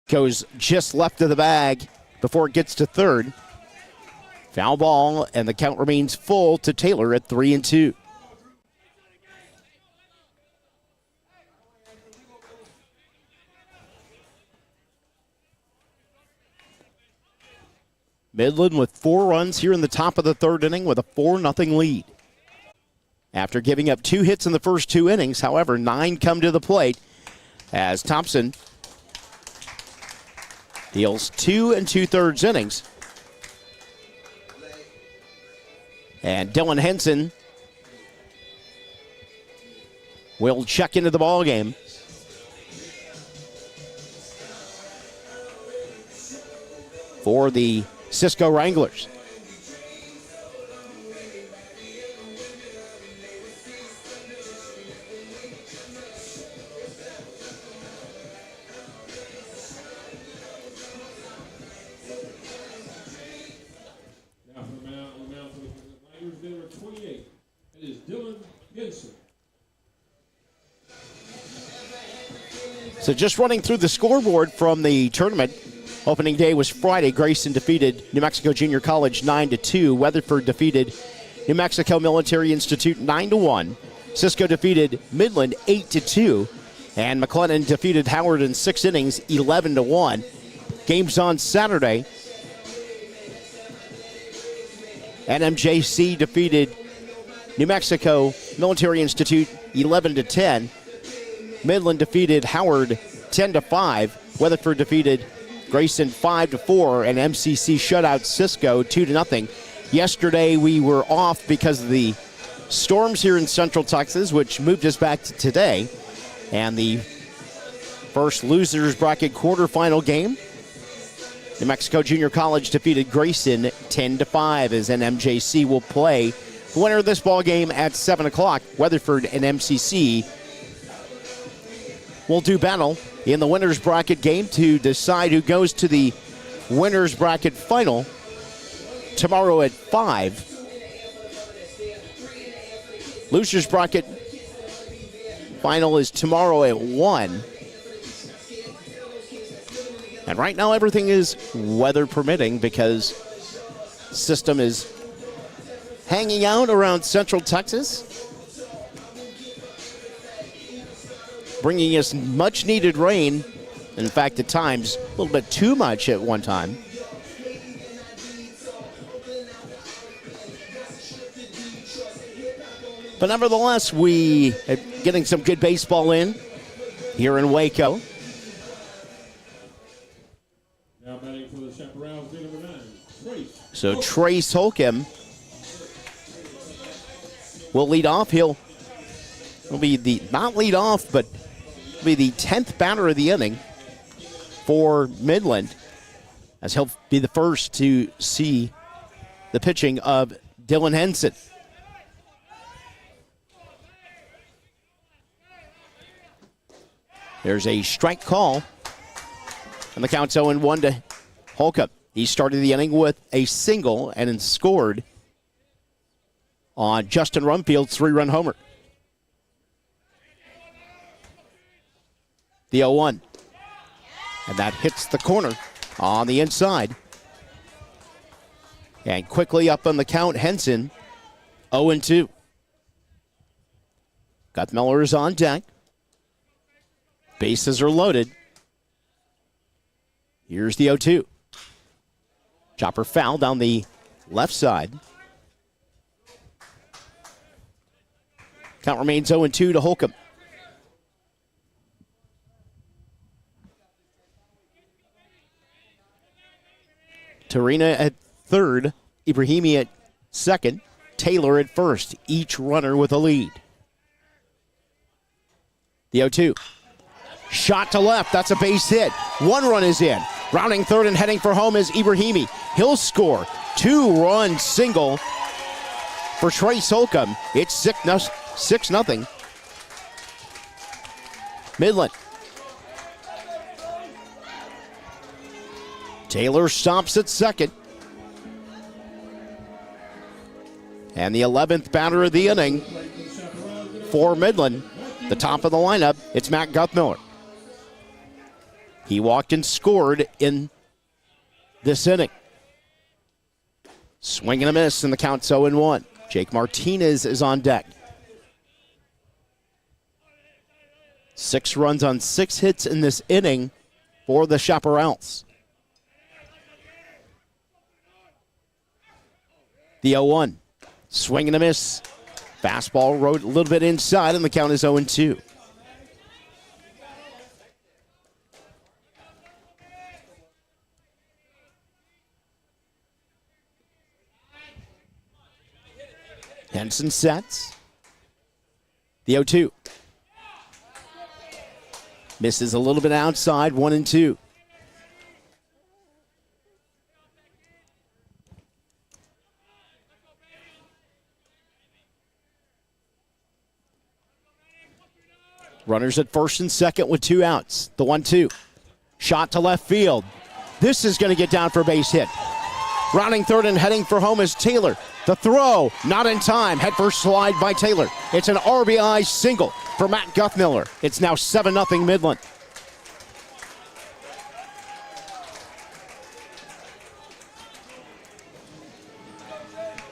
Goes just left of the bag before it gets to third. Foul ball, and the count remains full to Taylor at 3-2. Midland with 4 runs here in the top of the third inning with a 4-0 lead. After giving up 2 hits in the first 2 innings, however, 9 come to the plate as Thompson deals 2 2/3 innings. And Dylan Henson will check into the ball game. For the Cisco Wranglers. Now for the mound for the Wranglers, number 28. It is Dylan Henson. So just running through the scoreboard from the tournament. Opening day was Friday. Grayson defeated New Mexico Junior College 9-2. Weatherford defeated New Mexico Military Institute 9-1. Cisco defeated Midland 8-2. And McLennan defeated Howard in 6 innings 11-1. Games on Saturday. NMJC defeated New Mexico Military Institute 11-10. Midland defeated Howard 10-5. Weatherford defeated Grayson 5-4, and MCC shut out Cisco 2-0. Yesterday we were off because of the storms here in Central Texas, which moved us back to today. And the first losers bracket quarterfinal game, New Mexico Junior College defeated Grayson 10-5 as NMJC will play the winner of this ball game at 7 o'clock. Weatherford and MCC will do battle in the winner's bracket game to decide who goes to the winner's bracket final tomorrow at 5. Loser's bracket final is tomorrow at 1. And right now everything is weather permitting because system is hanging out around Central Texas, bringing us much needed rain. In fact, at times, a little bit too much at one time. But nevertheless, we are getting some good baseball in here in Waco. Now batting for the Chaparrals, number 9, Trace. So Trace Holcomb will lead off. He'll be the, not lead off, but be the 10th batter of the inning for Midland, as he'll be the first to see the pitching of Dylan Henson. There's a strike call, and the count's 0-1 to Holcomb. He started the inning with a single and then scored on Justin Rumfield's 3-run homer. The 0-1. And that hits the corner on the inside. And quickly up on the count, Henson, 0-2. Guthmiller is on deck. Bases are loaded. Here's the 0-2. Chopper foul down the left side. Count remains 0-2 to Holcomb. Tarina at third, Ibrahimi at second, Taylor at first, each runner with a lead. The 0-2. Shot to left, that's a base hit. 1 run is in. Rounding third and heading for home is Ibrahimi. He'll score. 2-run single for Trace Holcomb. It's 6-0. Midland. Taylor stops at second. And the 11th batter of the inning for Midland. The top of the lineup, it's Matt Guthmiller. He walked and scored in this inning. Swing and a miss, and the count's 0-1. Jake Martinez is on deck. 6 runs on 6 hits in this inning for the Chaparrals. The 0-1. Swing and a miss. Fastball rode a little bit inside, and the count is 0-2. Henson sets. The 0-2. Misses a little bit outside, 1-2. Runners at first and second with 2 outs. The 1-2. Shot to left field. This is going to get down for a base hit. Rounding third and heading for home is Taylor. The throw, not in time. Head first slide by Taylor. It's an RBI single for Matt Guthmiller. It's now 7-0 Midland.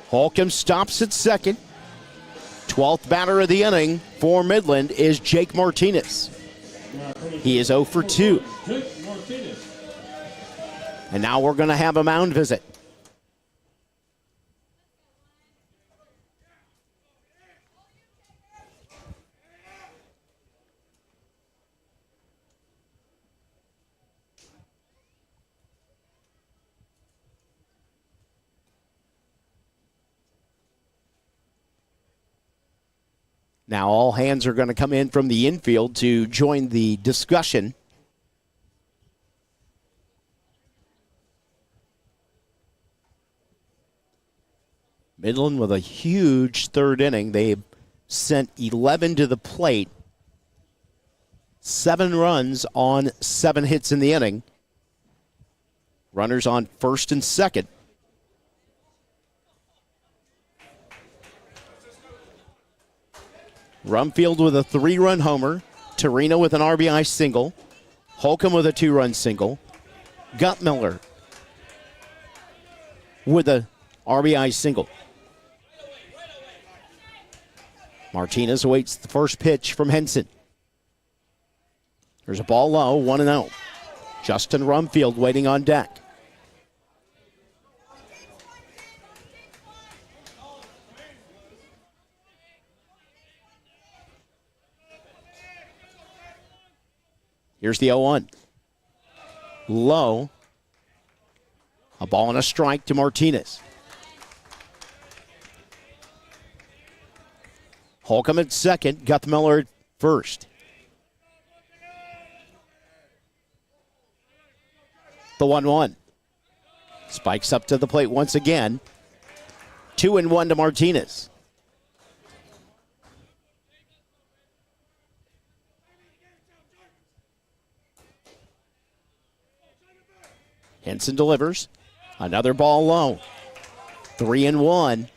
Holcomb stops at second. 12th batter of the inning for Midland is Jake Martinez. He is 0 for 2. And now we're going to have a mound visit. Now all hands are going to come in from the infield to join the discussion. Midland with a huge third inning. They sent 11 to the plate. 7 runs on 7 hits in the inning. Runners on first and second. Rumfield with a 3-run homer. Torino with an RBI single. Holcomb with a 2-run single. Guttmiller with a RBI single. Martinez awaits the first pitch from Henson. There's a ball low, 1-0. Justin Rumfield waiting on deck. Here's the 0-1. Low. A ball and a strike to Martinez. Holcomb at second, Guthmiller at first. The 1-1. Spikes up to the plate once again. 2-1 to Martinez. Henson delivers. Another ball low. 3-1.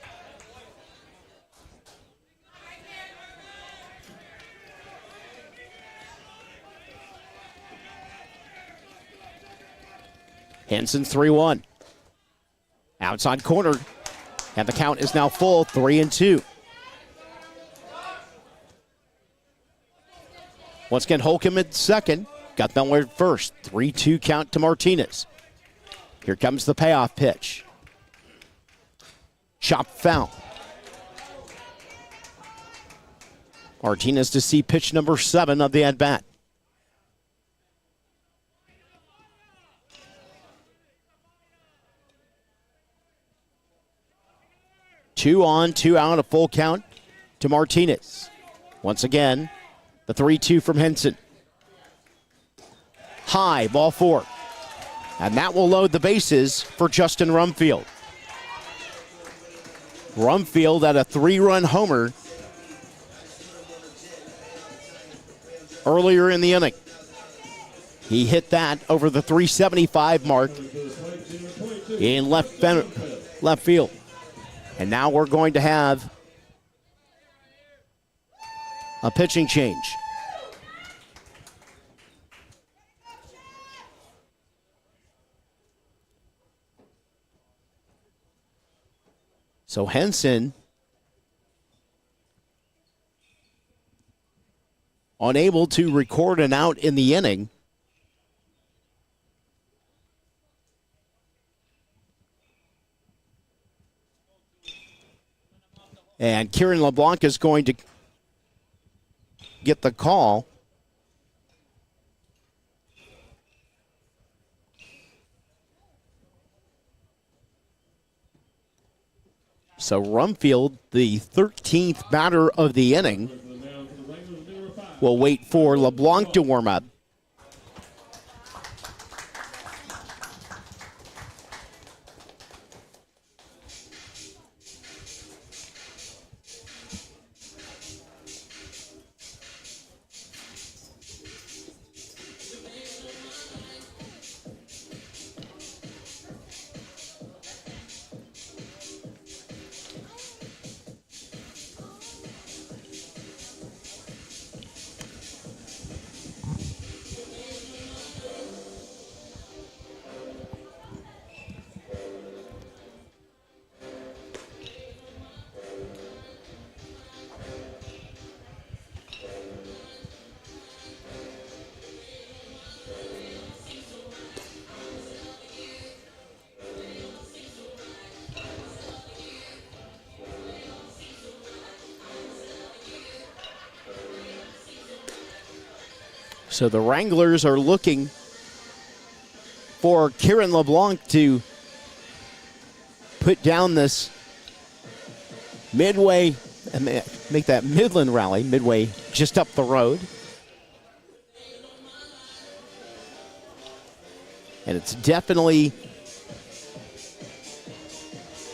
Henson 3-1. Outside corner. And the count is now full, 3-2. Once again, Holcomb at second. Guthmiller at first. 3-2 count to Martinez. Here comes the payoff pitch. Chop foul. Martinez to see pitch number 7 of the at-bat. Two on, 2 out, a full count to Martinez. Once again, the 3-2 from Henson. High, ball 4. And that will load the bases for Justin Rumfield. Rumfield at a 3-run homer earlier in the inning. He hit that over the 375 mark in left field. And now we're going to have a pitching change. So Henson unable to record an out in the inning. And Kieran LeBlanc is going to get the call. So Rumfield, the 13th batter of the inning, will wait for LeBlanc to warm up. So the Wranglers are looking for Kieran LeBlanc to put down this Midway, make that Midland rally, Midway just up the road. And it's definitely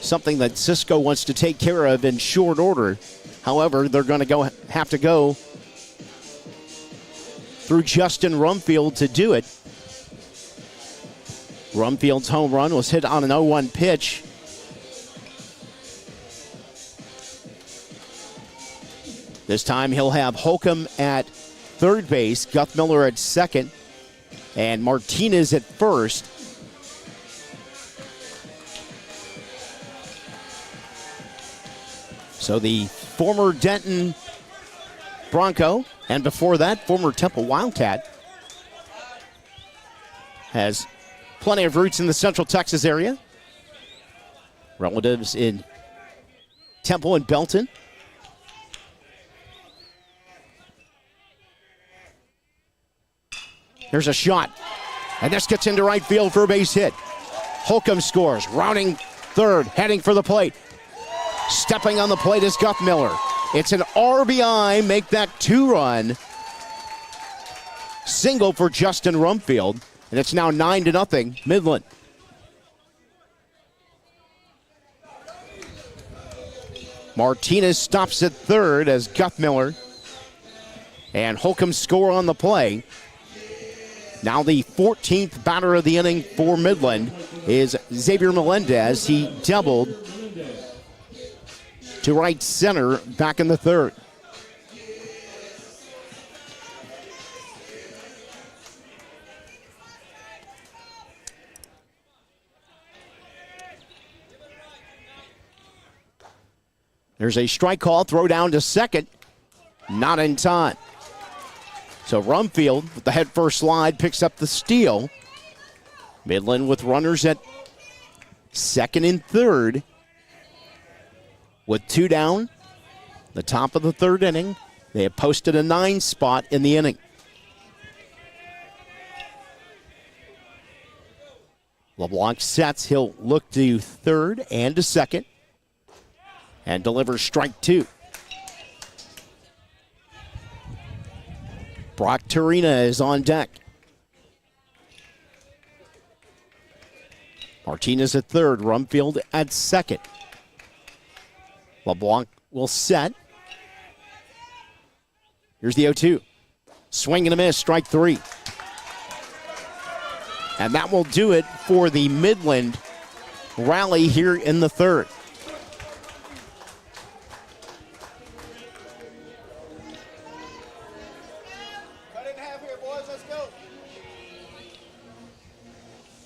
something that Cisco wants to take care of in short order. However, they're going to have to go through Justin Rumfield to do it. Rumfield's home run was hit on an 0-1 pitch. This time he'll have Holcomb at third base, Guthmiller at second, and Martinez at first. So the former Denton Bronco, and before that, former Temple Wildcat, has plenty of roots in the Central Texas area. Relatives in Temple and Belton. Here's a shot, and this gets into right field for a base hit. Holcomb scores, rounding third, heading for the plate. Stepping on the plate is Guthmiller. It's an RBI, make that 2-run single for Justin Rumfield, and it's now 9-0 Midland. Martinez stops at third as Guthmiller and Holcomb score on the play. Now the 14th batter of the inning for Midland is Xavier Melendez. He doubled to right center back in the third. There's a strike call, throw down to second, not in time. So Rumfield with the head first slide picks up the steal. Midland with runners at second and third. With 2 down, the top of the third inning, they have posted a 9 spot in the inning. LeBlanc sets, he'll look to third and to second, and delivers strike 2. Brock Turina is on deck. Martinez at third, Rumfield at second. LeBlanc will set. Here's the 0-2. Swing and a miss, strike 3. And that will do it for the Midland rally here in the third. Cut it in half here, boys. Let's go.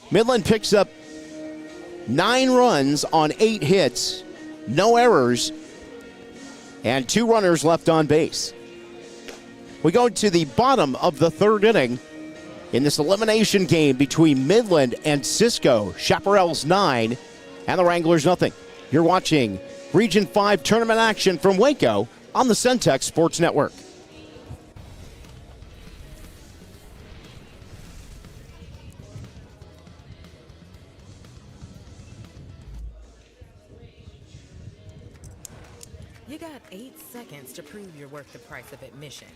Midland picks up 9 runs on 8 hits. no errors, and 2 runners left on base. We go to the bottom of the 3rd inning in this elimination game between Midland and Cisco. Chaparrals 9 and the Wranglers nothing. You're watching Region 5 tournament action from Waco on the Centex Sports Network. You got 8 seconds to prove you're worth the price of admission.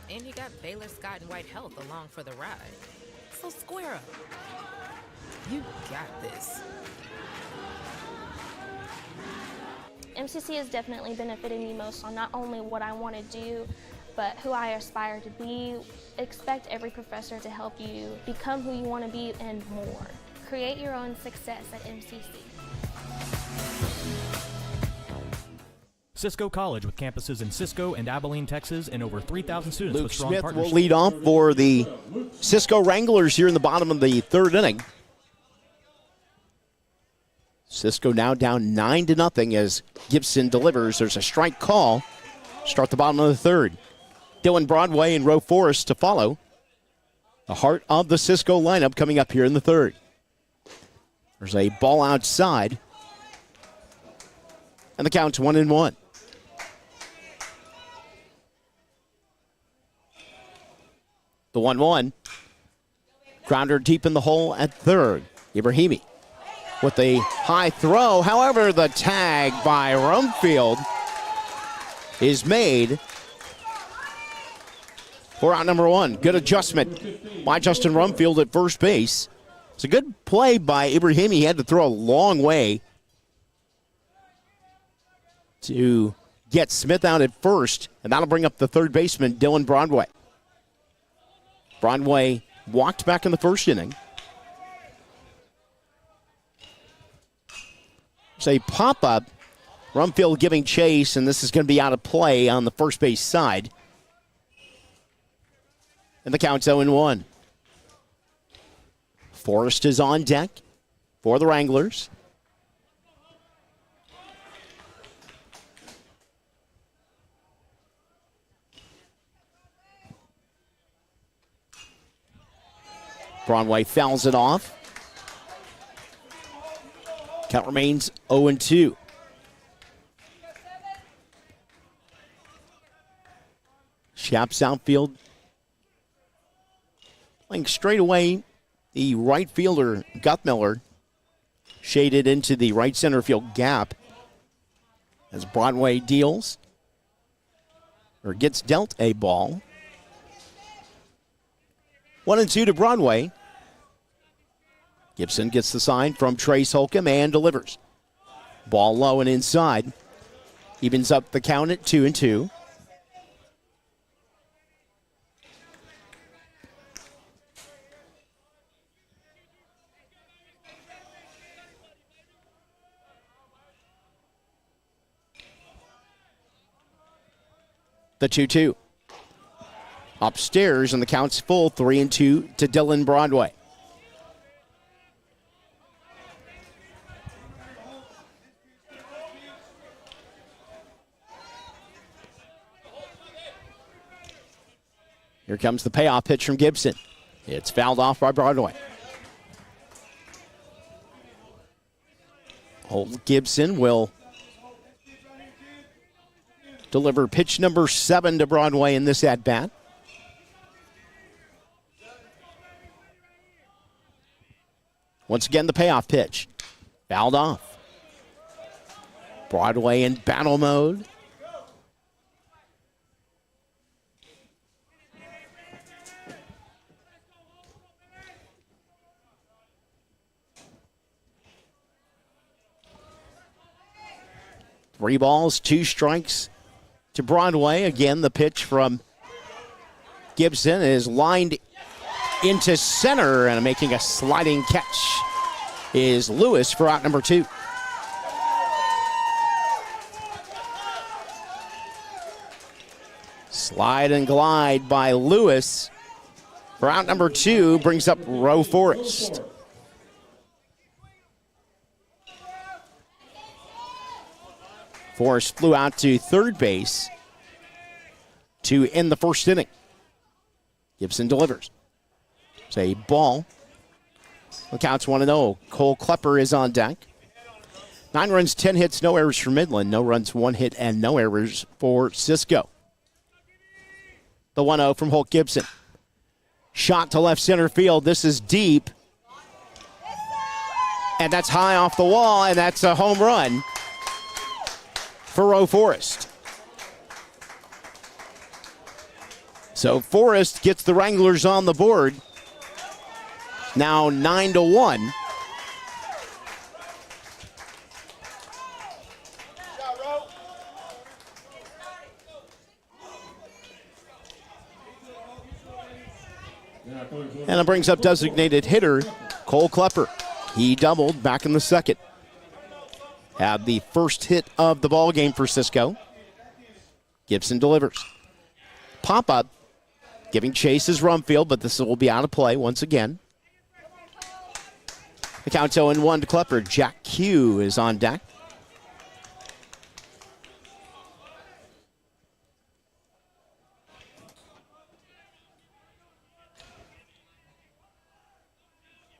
And you got Baylor Scott and White Health along for the ride. So square up. You got this. MCC has definitely benefited me most on not only what I want to do, but who I aspire to be. Expect every professor to help you become who you want to be and more. Create your own success at MCC. Cisco College with campuses in Cisco and Abilene, Texas, and over 3,000 students Luke with strong Smith partnerships. will lead off for the Cisco Wranglers here in the bottom of the 3rd inning. Cisco now down 9-0 as Gibson delivers. There's a strike call. Start the bottom of the 3rd. Dylan Broadway and Roe Forrest to follow. The heart of the Cisco lineup coming up here in the 3rd. There's a ball outside. And the count's 1-1. The 1-1. Grounder deep in the hole at 3rd. Ibrahimi with the high throw. However, the tag by Rumfield is made for out number 1. Good adjustment by Justin Rumfield at first base. It's a good play by Ibrahimi. He had to throw a long way to get Smith out at first, and that'll bring up the 3rd baseman, Dylan Broadway. Broadway walked back in the 1st inning. It's a pop-up. Rumfield giving chase, and this is going to be out of play on the first base side. And the count's 0-1. Forrest is on deck for the Wranglers. Broadway fouls it off. Count remains 0-2. Shaps outfield. Playing straight away, the right fielder, Guthmiller, shaded into the right center field gap as Broadway deals or gets dealt a ball. 1-2 to Broadway. Gibson gets the sign from Trace Holcomb and delivers. Ball low and inside. Evens up the count at 2-2. The 2-2. Upstairs, and the count's full, 3-2 to Dylan Broadway. Here comes the payoff pitch from Gibson. It's fouled off by Broadway. Holt Gibson will deliver pitch number 7 to Broadway in this at-bat. Once again, the payoff pitch. Fouled off. Broadway in battle mode. Three balls, 2 strikes to Broadway. Again, the pitch from Gibson is lined into center, and making a sliding catch is Lewis for out number 2. Slide and glide by Lewis for out number 2 brings up Roe Forrest. Forrest flew out to third base to end the first inning. Gibson delivers. It's a ball. The count's 1-0. Cole Klepper is on deck. 9 runs, 10 hits, no errors for Midland. No runs, 1 hit, and no errors for Cisco. The 1-0 from Holt Gibson. Shot to left center field. This is deep. And that's high off the wall, and that's a home run for Roe Forrest. So Forrest gets the Wranglers on the board. Now 9-1. And it brings up designated hitter Cole Klepper. He doubled back in the second. Had the first hit of the ball game for Cisco. Gibson delivers. Pop-up, giving chase is Rumfield, but this will be out of play once again. The count's 0-1 to Klepper. Jack Q is on deck.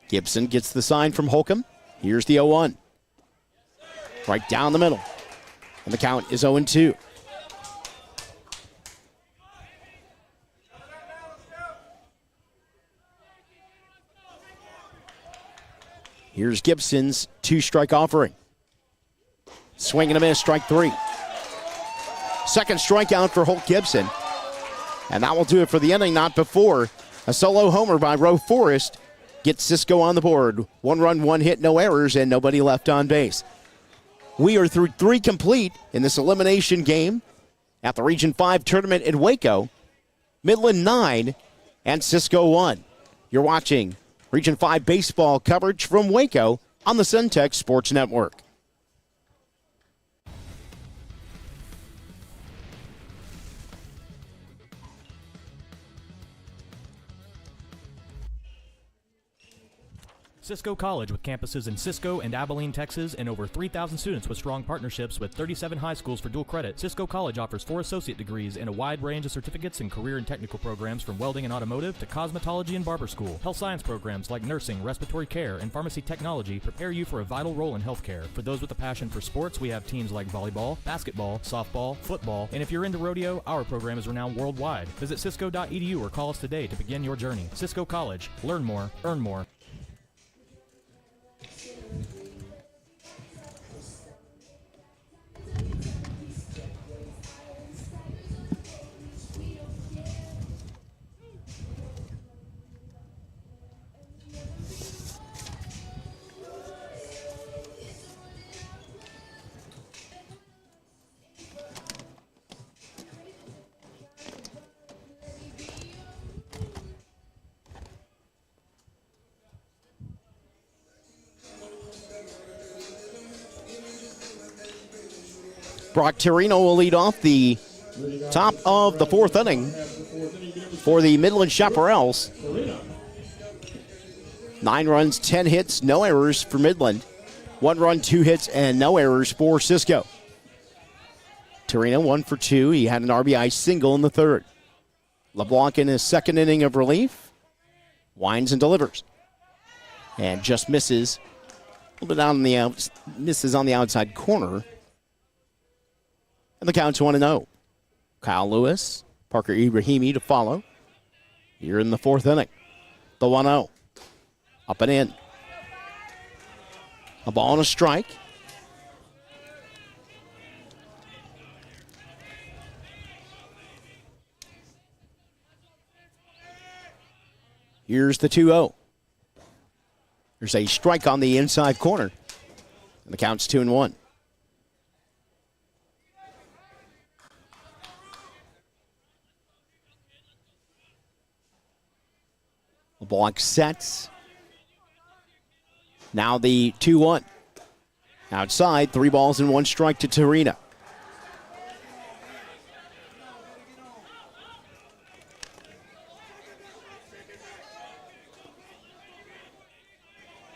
Gibson gets the sign from Holcomb. Here's the 0-1. Right down the middle. And the count is 0-2. Here's Gibson's 2-strike offering. Swing and a miss, strike 3. Second strikeout for Holt Gibson. And that will do it for the inning, not before a solo homer by Roe Forrest gets Cisco on the board. 1 run, 1 hit, no errors, and nobody left on base. We are through 3 complete in this elimination game at the Region 5 tournament in Waco. Midland 9 and Cisco 1. You're watching Region 5 baseball coverage from Waco on the Centex Sports Network. Cisco College, with campuses in Cisco and Abilene, Texas, and over 3,000 students with strong partnerships with 37 high schools for dual credit. Cisco College offers 4 associate degrees and a wide range of certificates in career and technical programs from welding and automotive to cosmetology and barber school. Health science programs like nursing, respiratory care, and pharmacy technology prepare you for a vital role in healthcare. For those with a passion for sports, we have teams like volleyball, basketball, softball, football, and if you're into rodeo, our program is renowned worldwide. Visit cisco.edu or call us today to begin your journey. Cisco College. Learn more, earn more. Brock Tirino will lead off the top of the 4th inning for the Midland Chaparrals. 9 runs, 10 hits, no errors for Midland. 1 run, 2 hits, and no errors for Cisco. Tirino 1 for 2. He had an RBI single in the 3rd. LeBlanc in his 2nd inning of relief winds and delivers. And just misses a little bit on the misses on the outside corner. And the count's 1-0. Kyle Lewis, Parker Ibrahimi to follow. Here in the 4th inning. The 1-0. Up and in. A ball and a strike. Here's the 2-0. There's a strike on the inside corner. And the count's 2-1. LeBlanc sets. Now the 2-1. Outside, 3 balls and 1 strike to Tirino.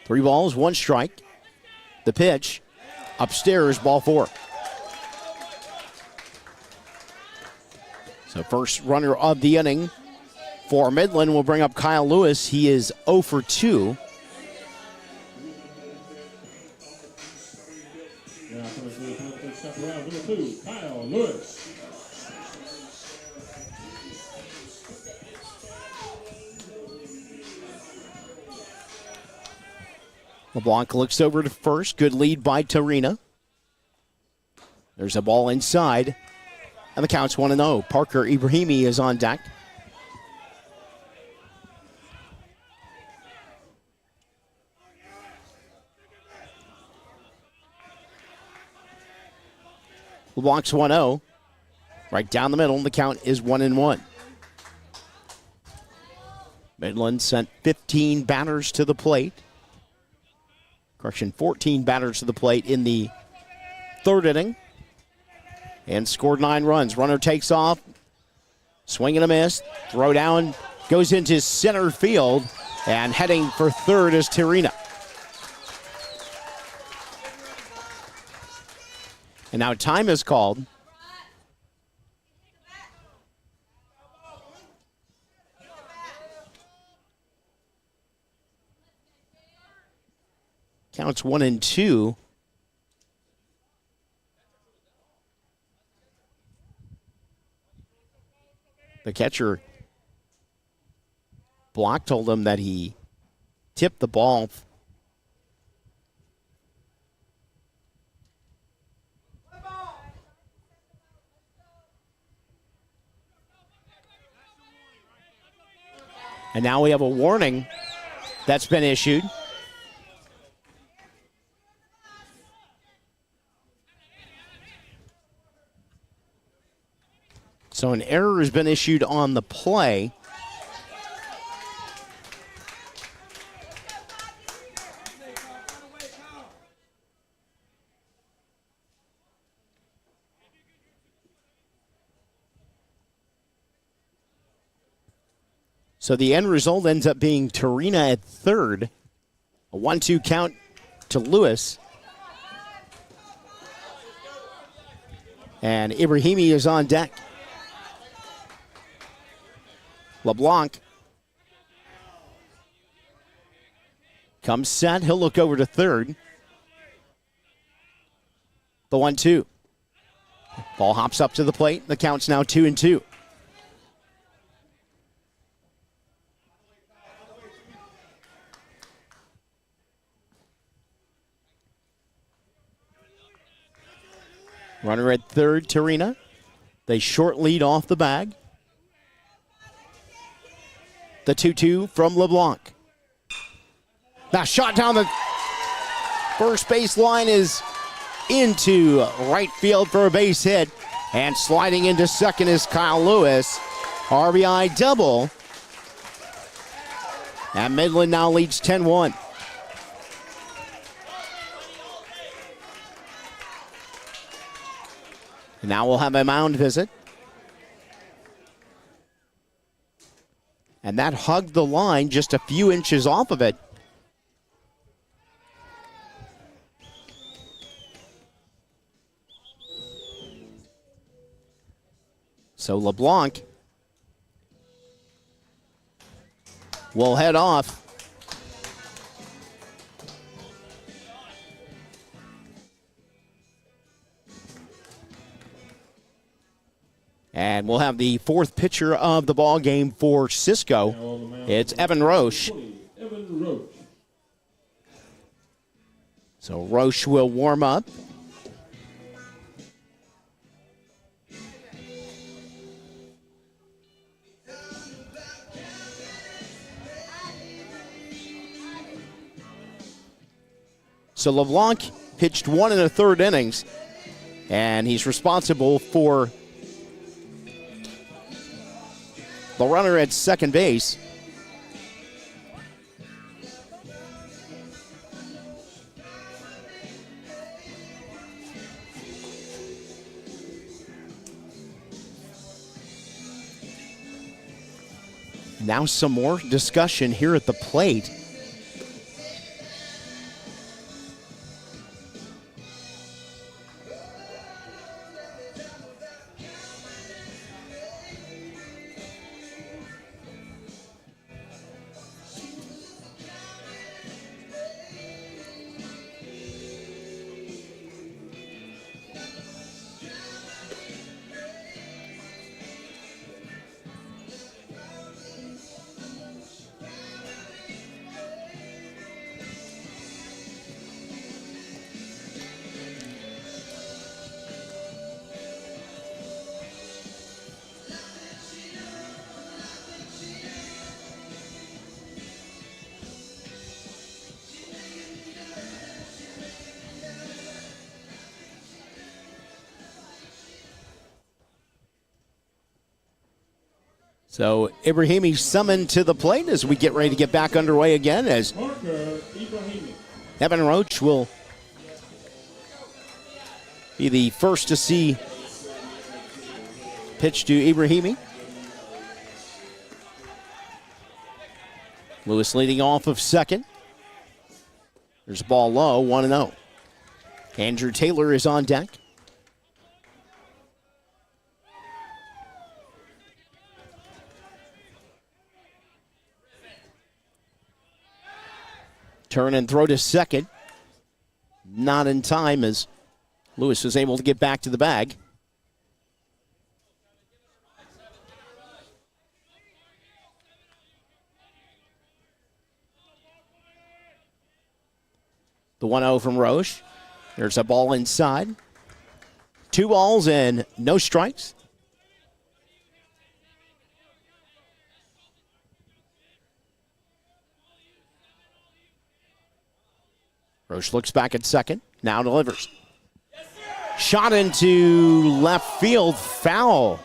Three balls, 1 strike. The pitch, upstairs, ball 4. So first runner of the inning for Midland will bring up Kyle Lewis. He is 0 for 2. Now coming through the step around, number 2, Kyle Lewis. LeBlanc looks over to first. Good lead by Tarina. There's a ball inside, and the count's 1-0. Parker Ibrahimi is on deck. LeBlanc's 1-0. Right down the middle, the count is 1-1. Midland sent 15 batters to the plate. 14 batters to the plate in the third inning. And scored 9 runs. Runner takes off. Swing and a miss. Throw down. Goes into center field. And heading for third is Tarina. And now time is called. Counts 1-2. The catcher, Block, told him that he tipped the ball. And now we have a warning that's been issued. So an error has been issued on the play. So the end result ends up being Tarina at third. A 1-2 count to Lewis. And Ibrahimi is on deck. LeBlanc comes set. He'll look over to third. The 1-2. Ball hops up to the plate. The count's now 2-2. Runner at third, Tarina. They short lead off the bag. The 2-2 from LeBlanc. Now shot down the first base line is into right field for a base hit. And sliding into second is Kyle Lewis. RBI double. And Midland now leads 10-1. Now we'll have a mound visit. And that hugged the line just a few inches off of it. So LeBlanc will head off. And we'll have the fourth pitcher of the ball game for Cisco. It's Evan Roche. So Roche will warm up. So LeBlanc pitched 1 1/3 innings, and he's responsible for the runner at second base. Now some more discussion here at the plate. So Ibrahimi summoned to the plate as we get ready to get back underway again, as Marker, Ibrahimi. Evan Roach will be the first to see pitch to Ibrahimi. Lewis leading off of second. There's a ball low, 1-0. Andrew Taylor is on deck. Turn and throw to second. Not in time as Lewis was able to get back to the bag. The 1-0 from Roche. There's a ball inside. 2 balls and no strikes. Roche looks back at second. Now delivers. Shot into left field. Foul.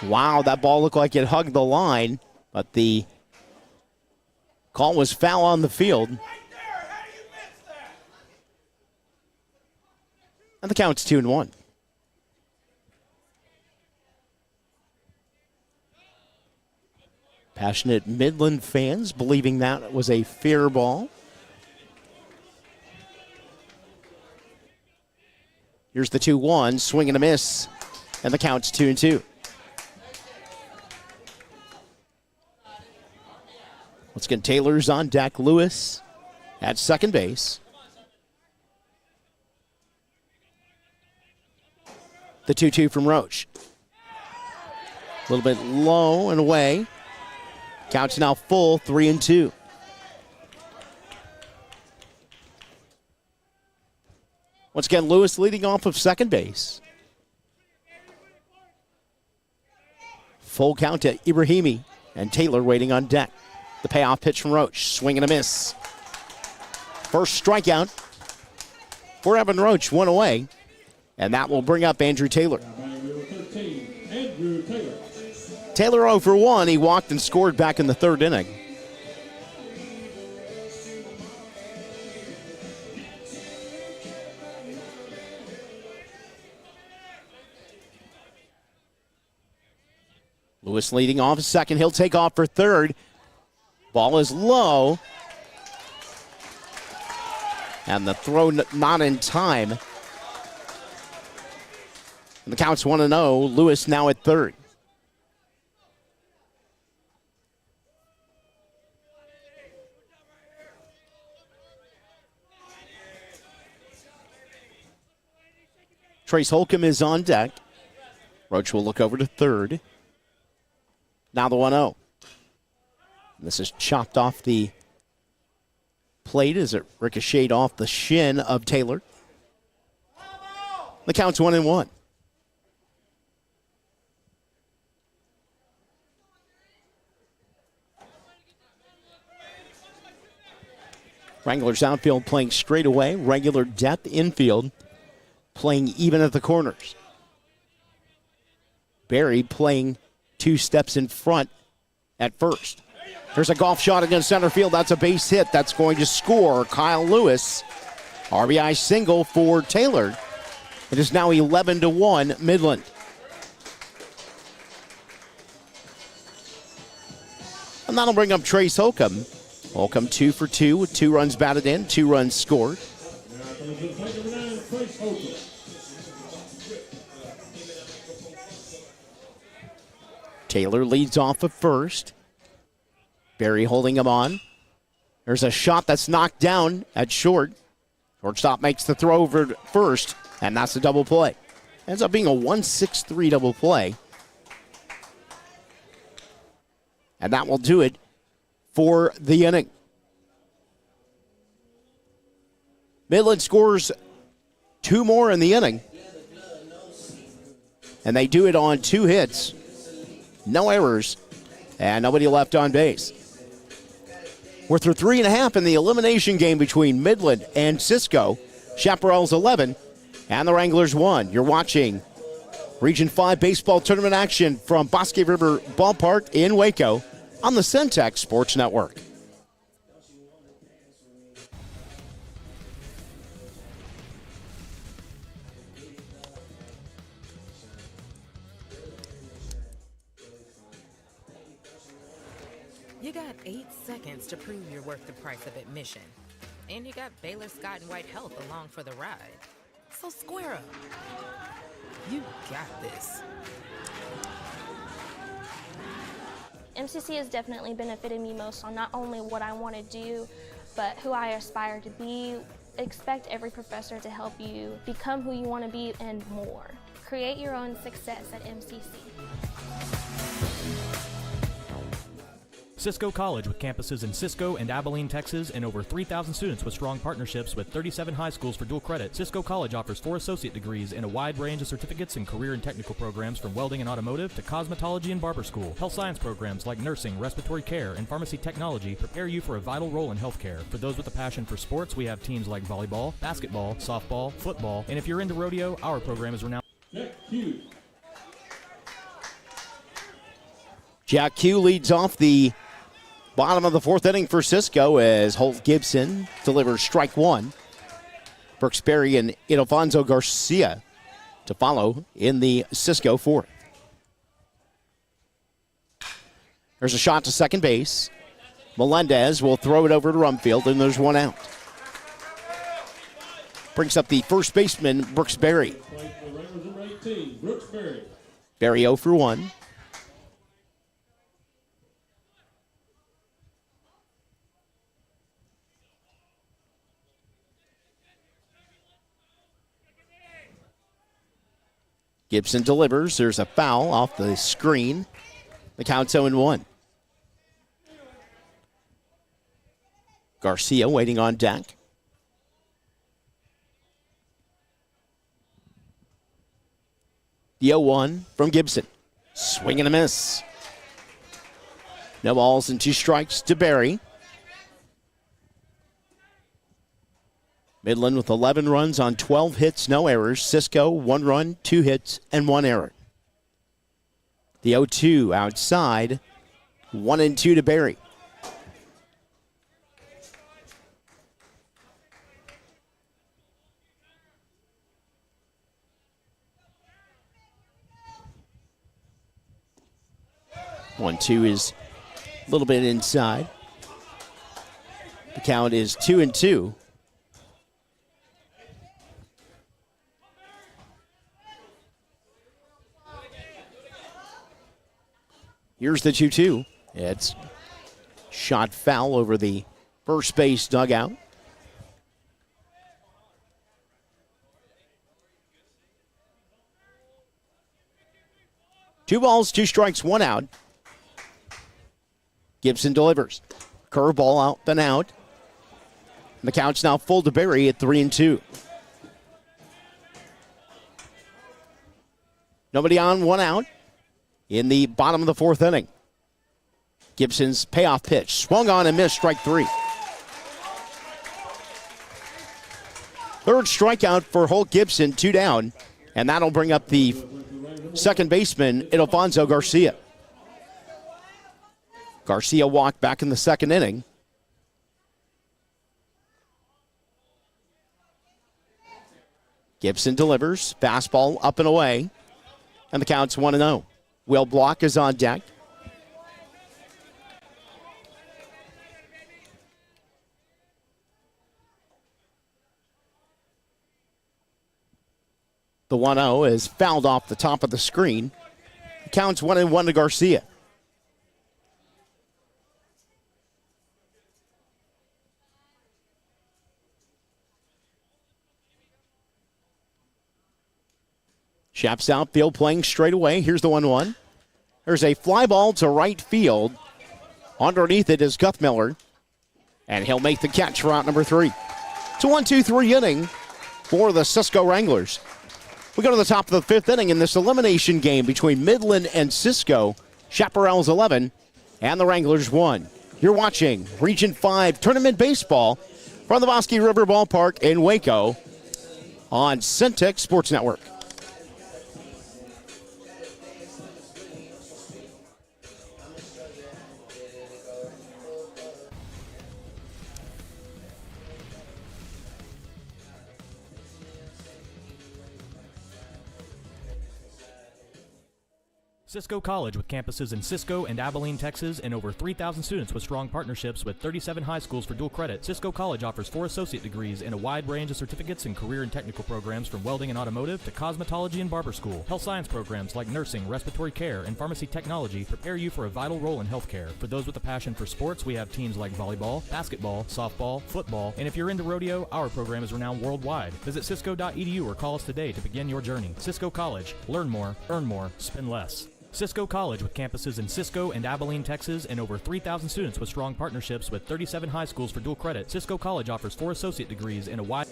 Wow, that ball looked like it hugged the line, but the call was foul on the field. And the count's 2-1. Passionate Midland fans believing that was a fair ball. Here's the 2-1, swing and a miss, and the count's 2-2. Once again, Taylor's on deck. Lewis at second base. The 2-2 from Roche. A little bit low and away. Count's now full, 3-2. Once again, Lewis leading off of second base. Full count to Ibrahimi and Taylor waiting on deck. The payoff pitch from Roche, swing and a miss. First strikeout for Evan Roach, 1 away, and that will bring up Andrew Taylor. Andrew Taylor. Taylor 0 for 1. He walked and scored back in the third inning. Lewis leading off second. He'll take off for third. Ball is low. And the throw not in time. And the count's 1-0. Lewis now at third. Trace Holcomb is on deck. Roach will look over to third. Now the 1-0. This is chopped off the plate as it ricocheted off the shin of Taylor. The count's 1-1. Wranglers outfield playing straight away. Regular depth infield playing even at the corners. Barry playing 2 steps in front at first. There's a golf shot against center field. That's a base hit. That's going to score. Kyle Lewis. RBI single for Taylor. It is now 11-1 Midland. And that'll bring up Trace Holcomb. Holcomb 2 for 2 with 2 runs batted in, 2 runs scored. Taylor leads off at first. Barry holding him on. There's a shot that's knocked down at short. Shortstop makes the throw over first, and that's a double play. Ends up being a 1-6-3 double play. And that will do it for the inning. Midland scores 2 more in the inning. And they do it on 2 hits. No errors. And nobody left on base. We're through 3.5 in the elimination game between Midland and Cisco. Chaparral's 11 and the Wranglers 1. You're watching Region 5 baseball tournament action from Bosque River Ballpark in Waco on the Centex Sports Network. You got 8 seconds to prove you're worth the price of admission. And you got Baylor Scott and White Health along for the ride. So square up. You got this. MCC has definitely benefited me most on not only what I want to do, but who I aspire to be. Expect every professor to help you become who you want to be and more. Create your own success at MCC. Cisco College, with campuses in Cisco and Abilene, Texas, and over 3,000 students with strong partnerships with 37 high schools for dual credit. Cisco College offers 4 associate degrees and a wide range of certificates in career and technical programs from welding and automotive to cosmetology and barber school. Health science programs like nursing, respiratory care, and pharmacy technology prepare you for a vital role in healthcare. For those with a passion for sports, we have teams like volleyball, basketball, softball, football, and if you're into rodeo, our program is renowned. Jack Q leads off the bottom of the 4th inning for Cisco as Holt Gibson delivers strike 1. Brooks Berry and Ildefonso Garcia to follow in the Cisco 4th. There's a shot to second base. Melendez will throw it over to Rumfield, and there's 1 out. Brings up the first baseman, Brooks Berry. Berry 0 for 1. Gibson delivers. There's a foul off the screen. The count's 0-1. Garcia waiting on deck. The 0-1 from Gibson. Swing and a miss. No balls and 2 strikes to Berry. Midland with 11 runs on 12 hits, no errors. Cisco, 1 run, 2 hits, and 1 error. The 0-2 outside, 1-2 to Berry. One, 2 is a little bit inside. The count is 2-2. Here's the 2-2. It's shot foul over the first base dugout. Two balls, 2 strikes, 1 out. Gibson delivers. Curveball out, then out. The count's now full to Berry at 3-2. Nobody on, 1 out. In the bottom of the 4th inning. Gibson's payoff pitch. Swung on and missed, strike 3. Third strikeout for Holt Gibson, 2 down. And that'll bring up the second baseman, Ildefonso Garcia. Garcia walked back in the 2nd inning. Gibson delivers. Fastball up and away. And the count's 1-0. Will Block is on deck. The 1-0 is fouled off the top of the screen. The count's 1-1 to Garcia. Shap's outfield playing straight away. Here's the 1-1. There's a fly ball to right field. Underneath it is Guthmiller. And he'll make the catch for out number 3. It's a 1-2-3 inning for the Cisco Wranglers. We go to the top of the 5th inning in this elimination game between Midland and Cisco. Chaparral's 11 and the Wranglers 1. You're watching Region 5 Tournament Baseball from the Bosque River Ballpark in Waco on Centex Sports Network. Cisco College, with campuses in Cisco and Abilene, Texas, and over 3,000 students with strong partnerships with 37 high schools for dual credit. Cisco College offers 4 associate degrees and a wide range of certificates in career and technical programs from welding and automotive to cosmetology and barber school. Health science programs like nursing, respiratory care, and pharmacy technology prepare you for a vital role in healthcare. For those with a passion for sports, we have teams like volleyball, basketball, softball, football, and if you're into rodeo, our program is renowned worldwide. Visit cisco.edu or call us today to begin your journey. Cisco College. Learn more, earn more, spend less. Cisco College, with campuses in Cisco and Abilene, Texas, and over 3,000 students with strong partnerships with 37 high schools for dual credit. Cisco College offers 4 associate degrees and a wide...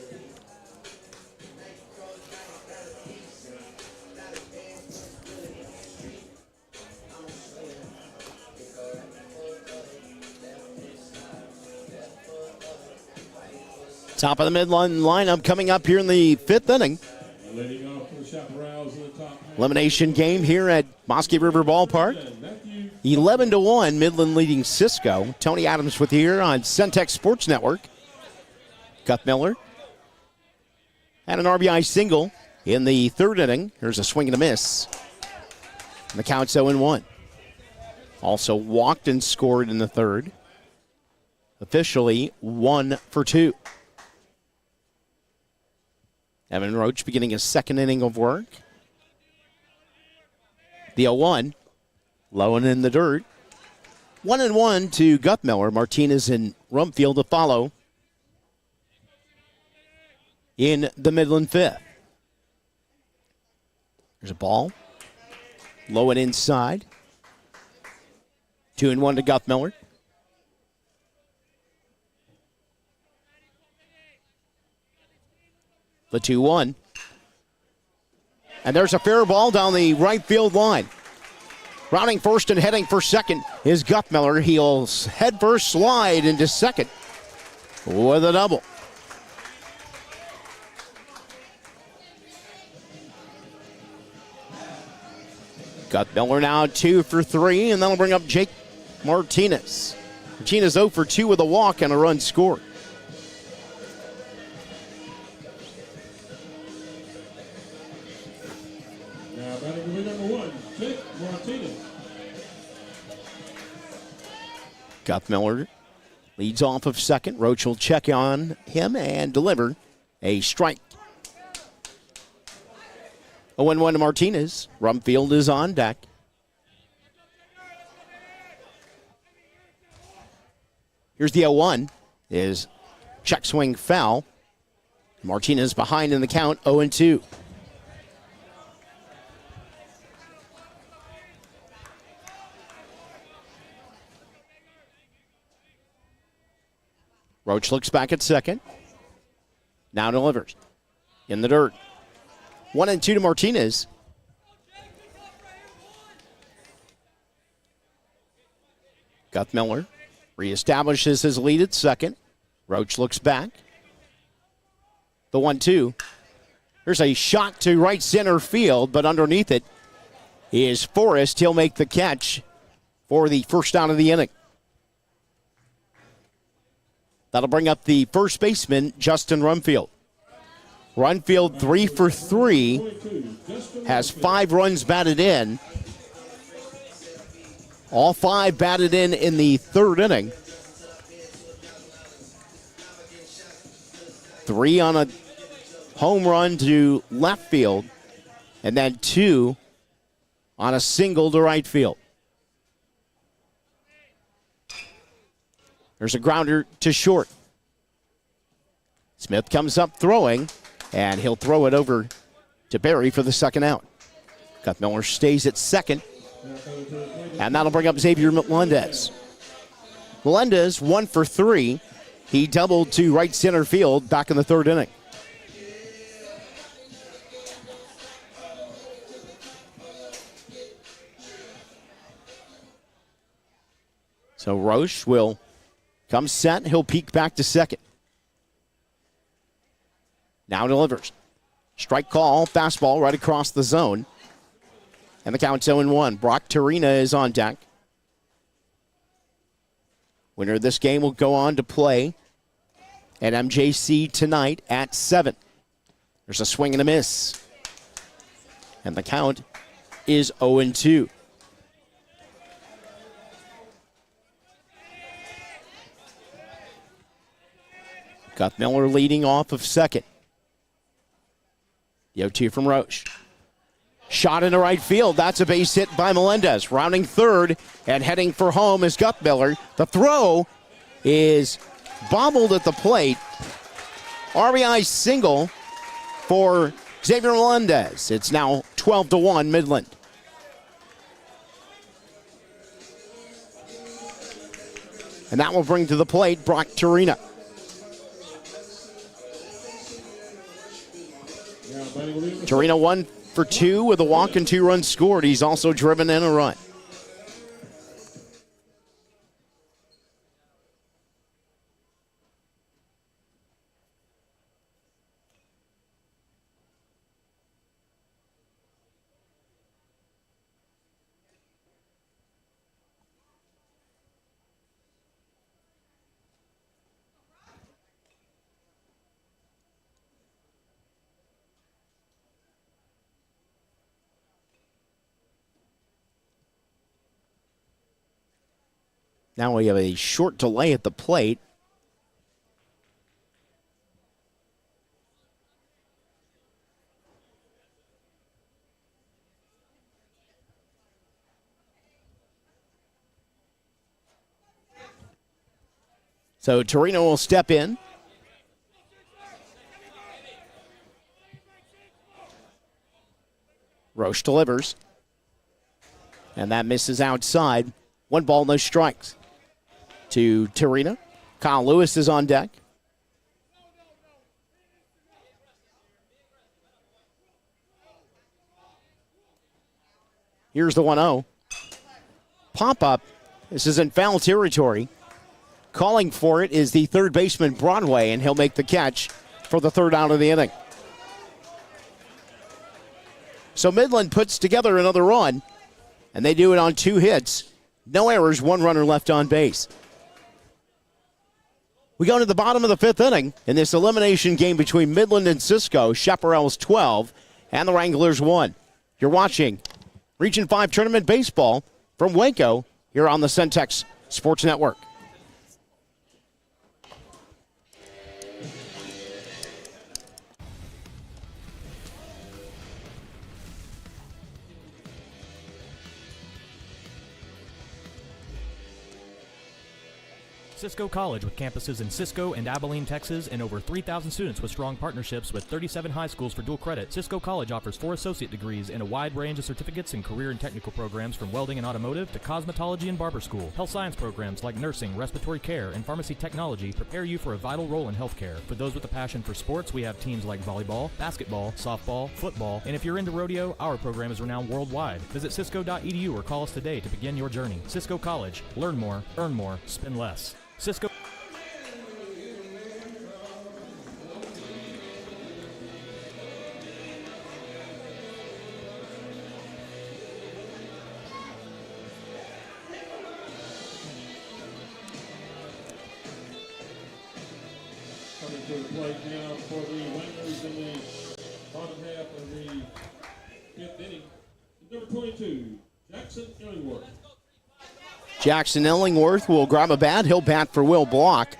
Top of the Midland lineup coming up here in the 5th inning. Leading off for the Chaparrals in the top half. Elimination game here at Bosque River Ballpark. 11-1, Midland leading Cisco. Tony Adams with you here on Centex Sports Network. Guth Miller had an RBI single in the 3rd inning. Here's a swing and a miss. And the count's 0-1. Also walked and scored in the 3rd. Officially 1 for 2. Evan Roach beginning his 2nd inning of work. The 0-1. Low and in the dirt. 1-1 to Guth Miller. Martinez and Rumfield to follow in the Midland 5th. There's a ball. Low and inside. 2-1 to Guth Miller. The 2-1. And there's a fair ball down the right field line. Rounding first and heading for second is Guth Miller. He'll head first slide into second with a double. Guth Miller now 2 for 3, and that'll bring up Jake Martinez. Martinez 0 for 2 with a walk and a run scored. Now batting the number 1, Jake Martinez. Guth Miller leads off of second. Roach will check on him and deliver a strike. 0-1 to Martinez. Rumfield is on deck. Here's the 0-1. Is check swing foul. Martinez behind in the count, 0-2. Roach looks back at second. Now delivers. In the dirt. 1-2 to Martinez. Guth Miller reestablishes his lead at second. Roach looks back. The 1-2. There's a shot to right center field, but underneath it is Forrest. He'll make the catch for the first out of the inning. That'll bring up the first baseman, Justin Rumfield. Rumfield 3 for 3, has 5 runs batted in. All 5 batted in the 3rd inning. 3 on a home run to left field, and then 2 on a single to right field. There's a grounder to short. Smith comes up throwing, and he'll throw it over to Barry for the second out. Guth Miller stays at second, and that'll bring up Xavier Melendez. Melendez 1 for 3. He doubled to right center field back in the 3rd inning. So Roche will come set. He'll peek back to second. Now delivers. Strike call, fastball right across the zone. And the count's 0-1. Brock Tarina is on deck. Winner of this game will go on to play at MJC tonight at 7. There's a swing and a miss. And the count is 0-2. Got Miller leading off of second. The 0-2 from Roche. Shot into right field. That's a base hit by Melendez. Rounding third and heading for home is Guthmiller. The throw is bobbled at the plate. RBI single for Xavier Melendez. It's now 12-1 Midland. And that will bring to the plate Brock Turina. Turina 1 for 2 with a walk and 2 runs scored. He's also driven in a run. Now we have a short delay at the plate. So Torino will step in. Roche delivers. And that misses outside. 1 ball, no strikes to Torino. Kyle Lewis is on deck. Here's the 1-0. Pop-up. This is in foul territory. Calling for it is the third baseman, Broadway, and he'll make the catch for the third out of the inning. So Midland puts together another run, and they do it on 2 hits. No errors, 1 runner left on base. We go to the bottom of the 5th inning in this elimination game between Midland and Cisco. Chaparral's 12 and the Wranglers 1. You're watching Region 5 Tournament Baseball from Waco here on the Centex Sports Network. Cisco College, with campuses in Cisco and Abilene, Texas, and over 3,000 students with strong partnerships with 37 high schools for dual credit. Cisco College offers 4 associate degrees and a wide range of certificates in career and technical programs from welding and automotive to cosmetology and barber school. Health science programs like nursing, respiratory care, and pharmacy technology prepare you for a vital role in healthcare. For those with a passion for sports, we have teams like volleyball, basketball, softball, football, and if you're into rodeo, our program is renowned worldwide. Visit cisco.edu or call us today to begin your journey. Cisco College. Learn more, earn more, spend less. Cisco. Coming to the plate now for the Wranglers in the bottom half of the 5th inning. Number 22, Jackson Illingworth. Jackson Illingworth will grab a bat. He'll bat for Will Block.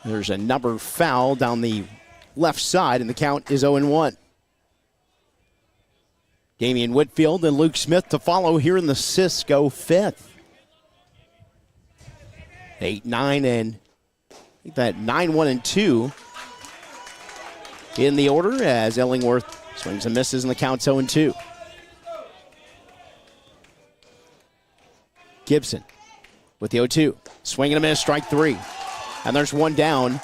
There's a number foul down the left side, and the count is 0-1. Damian Whitfield and Luke Smith to follow here in the Cisco 5th. 8, 9, and I think that 9, 1, and 2 in the order as Illingworth swings and misses, and the count's 0-2. Gibson with the 0-2. Swing and a miss, strike 3. And there's 1 down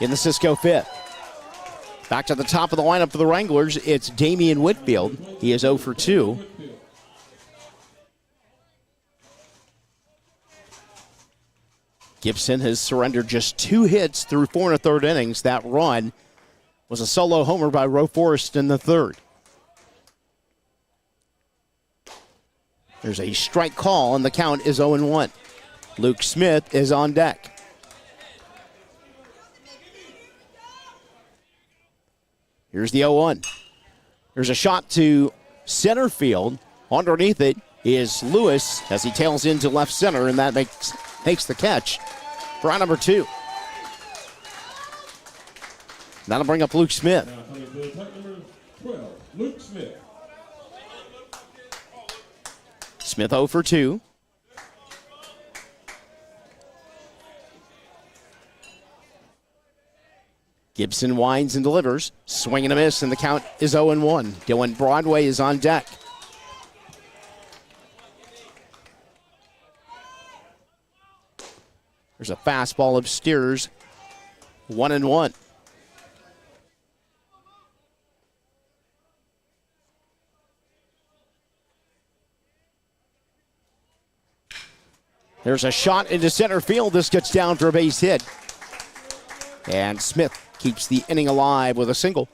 in the Cisco 5th. Back to the top of the lineup for the Wranglers, it's Damian Whitfield. He is 0 for 2. Gibson has surrendered just 2 hits through 4 1/3 innings. That run was a solo homer by Roe Forrest in the 3rd. There's a strike call, and the count is 0-1. Luke Smith is on deck. Here's the 0-1. There's a shot to center field. Underneath it is Lewis as he tails into left center, and that makes the catch for round number 2. That'll bring up Luke Smith. Now coming to attack number 12, Luke Smith. Smith 0 for 2. Gibson winds and delivers. Swing and a miss, and the count is 0-1. Dylan Broadway is on deck. There's a fastball upstairs. 1-1. There's a shot into center field. This gets down for a base hit. And Smith keeps the inning alive with a single.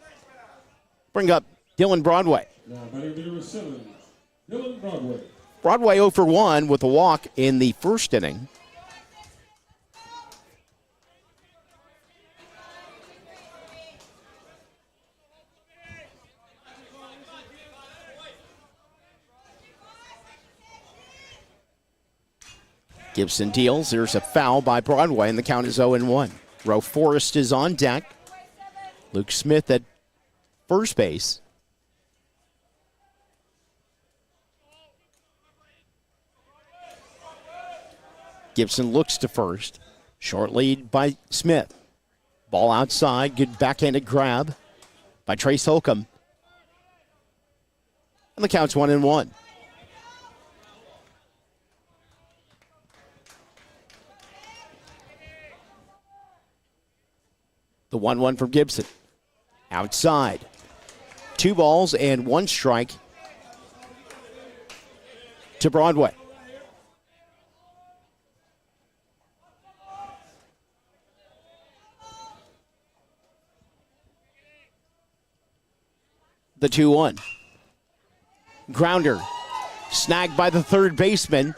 Bring up Dylan Broadway. Now batting leader is 7, Dylan Broadway. Broadway 0 for 1 with a walk in the first inning. Gibson deals. There's a foul by Broadway, and the count is 0-1. Roe Forrest is on deck. Luke Smith at first base. Gibson looks to first. Short lead by Smith. Ball outside. Good backhanded grab by Trace Holcomb. And the count's 1-1. The 1-1 from Gibson. Outside. 2 balls and 1 strike to Broadway. The 2-1. Grounder. Snagged by the third baseman.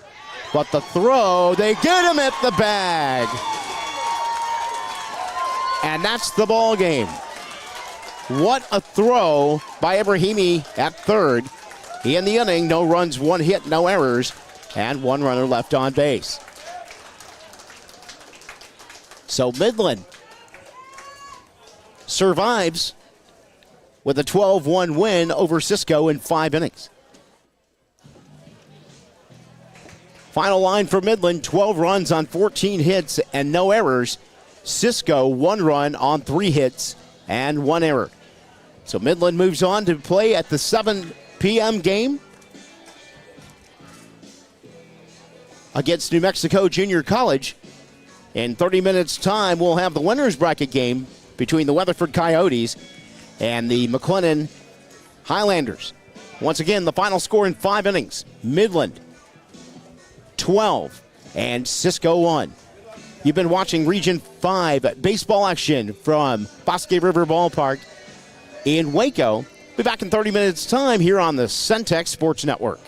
But the throw, they get him at the bag. And that's the ball game. What a throw by Ibrahimi at third. He in the inning, no runs, 1 hit, no errors, and 1 runner left on base. So Midland survives with a 12-1 win over Cisco in 5 innings. Final line for Midland, 12 runs on 14 hits and no errors. Cisco, 1 run on 3 hits and 1 error. So Midland moves on to play at the 7 p.m. game against New Mexico Junior College. In 30 minutes' time, we'll have the winners bracket game between the Weatherford Coyotes and the McLennan Highlanders. Once again, the final score in 5 innings. Midland 12 and Cisco 1. You've been watching Region 5 baseball action from Bosque River Ballpark in Waco. Be back in 30 minutes' time here on the Centex Sports Network.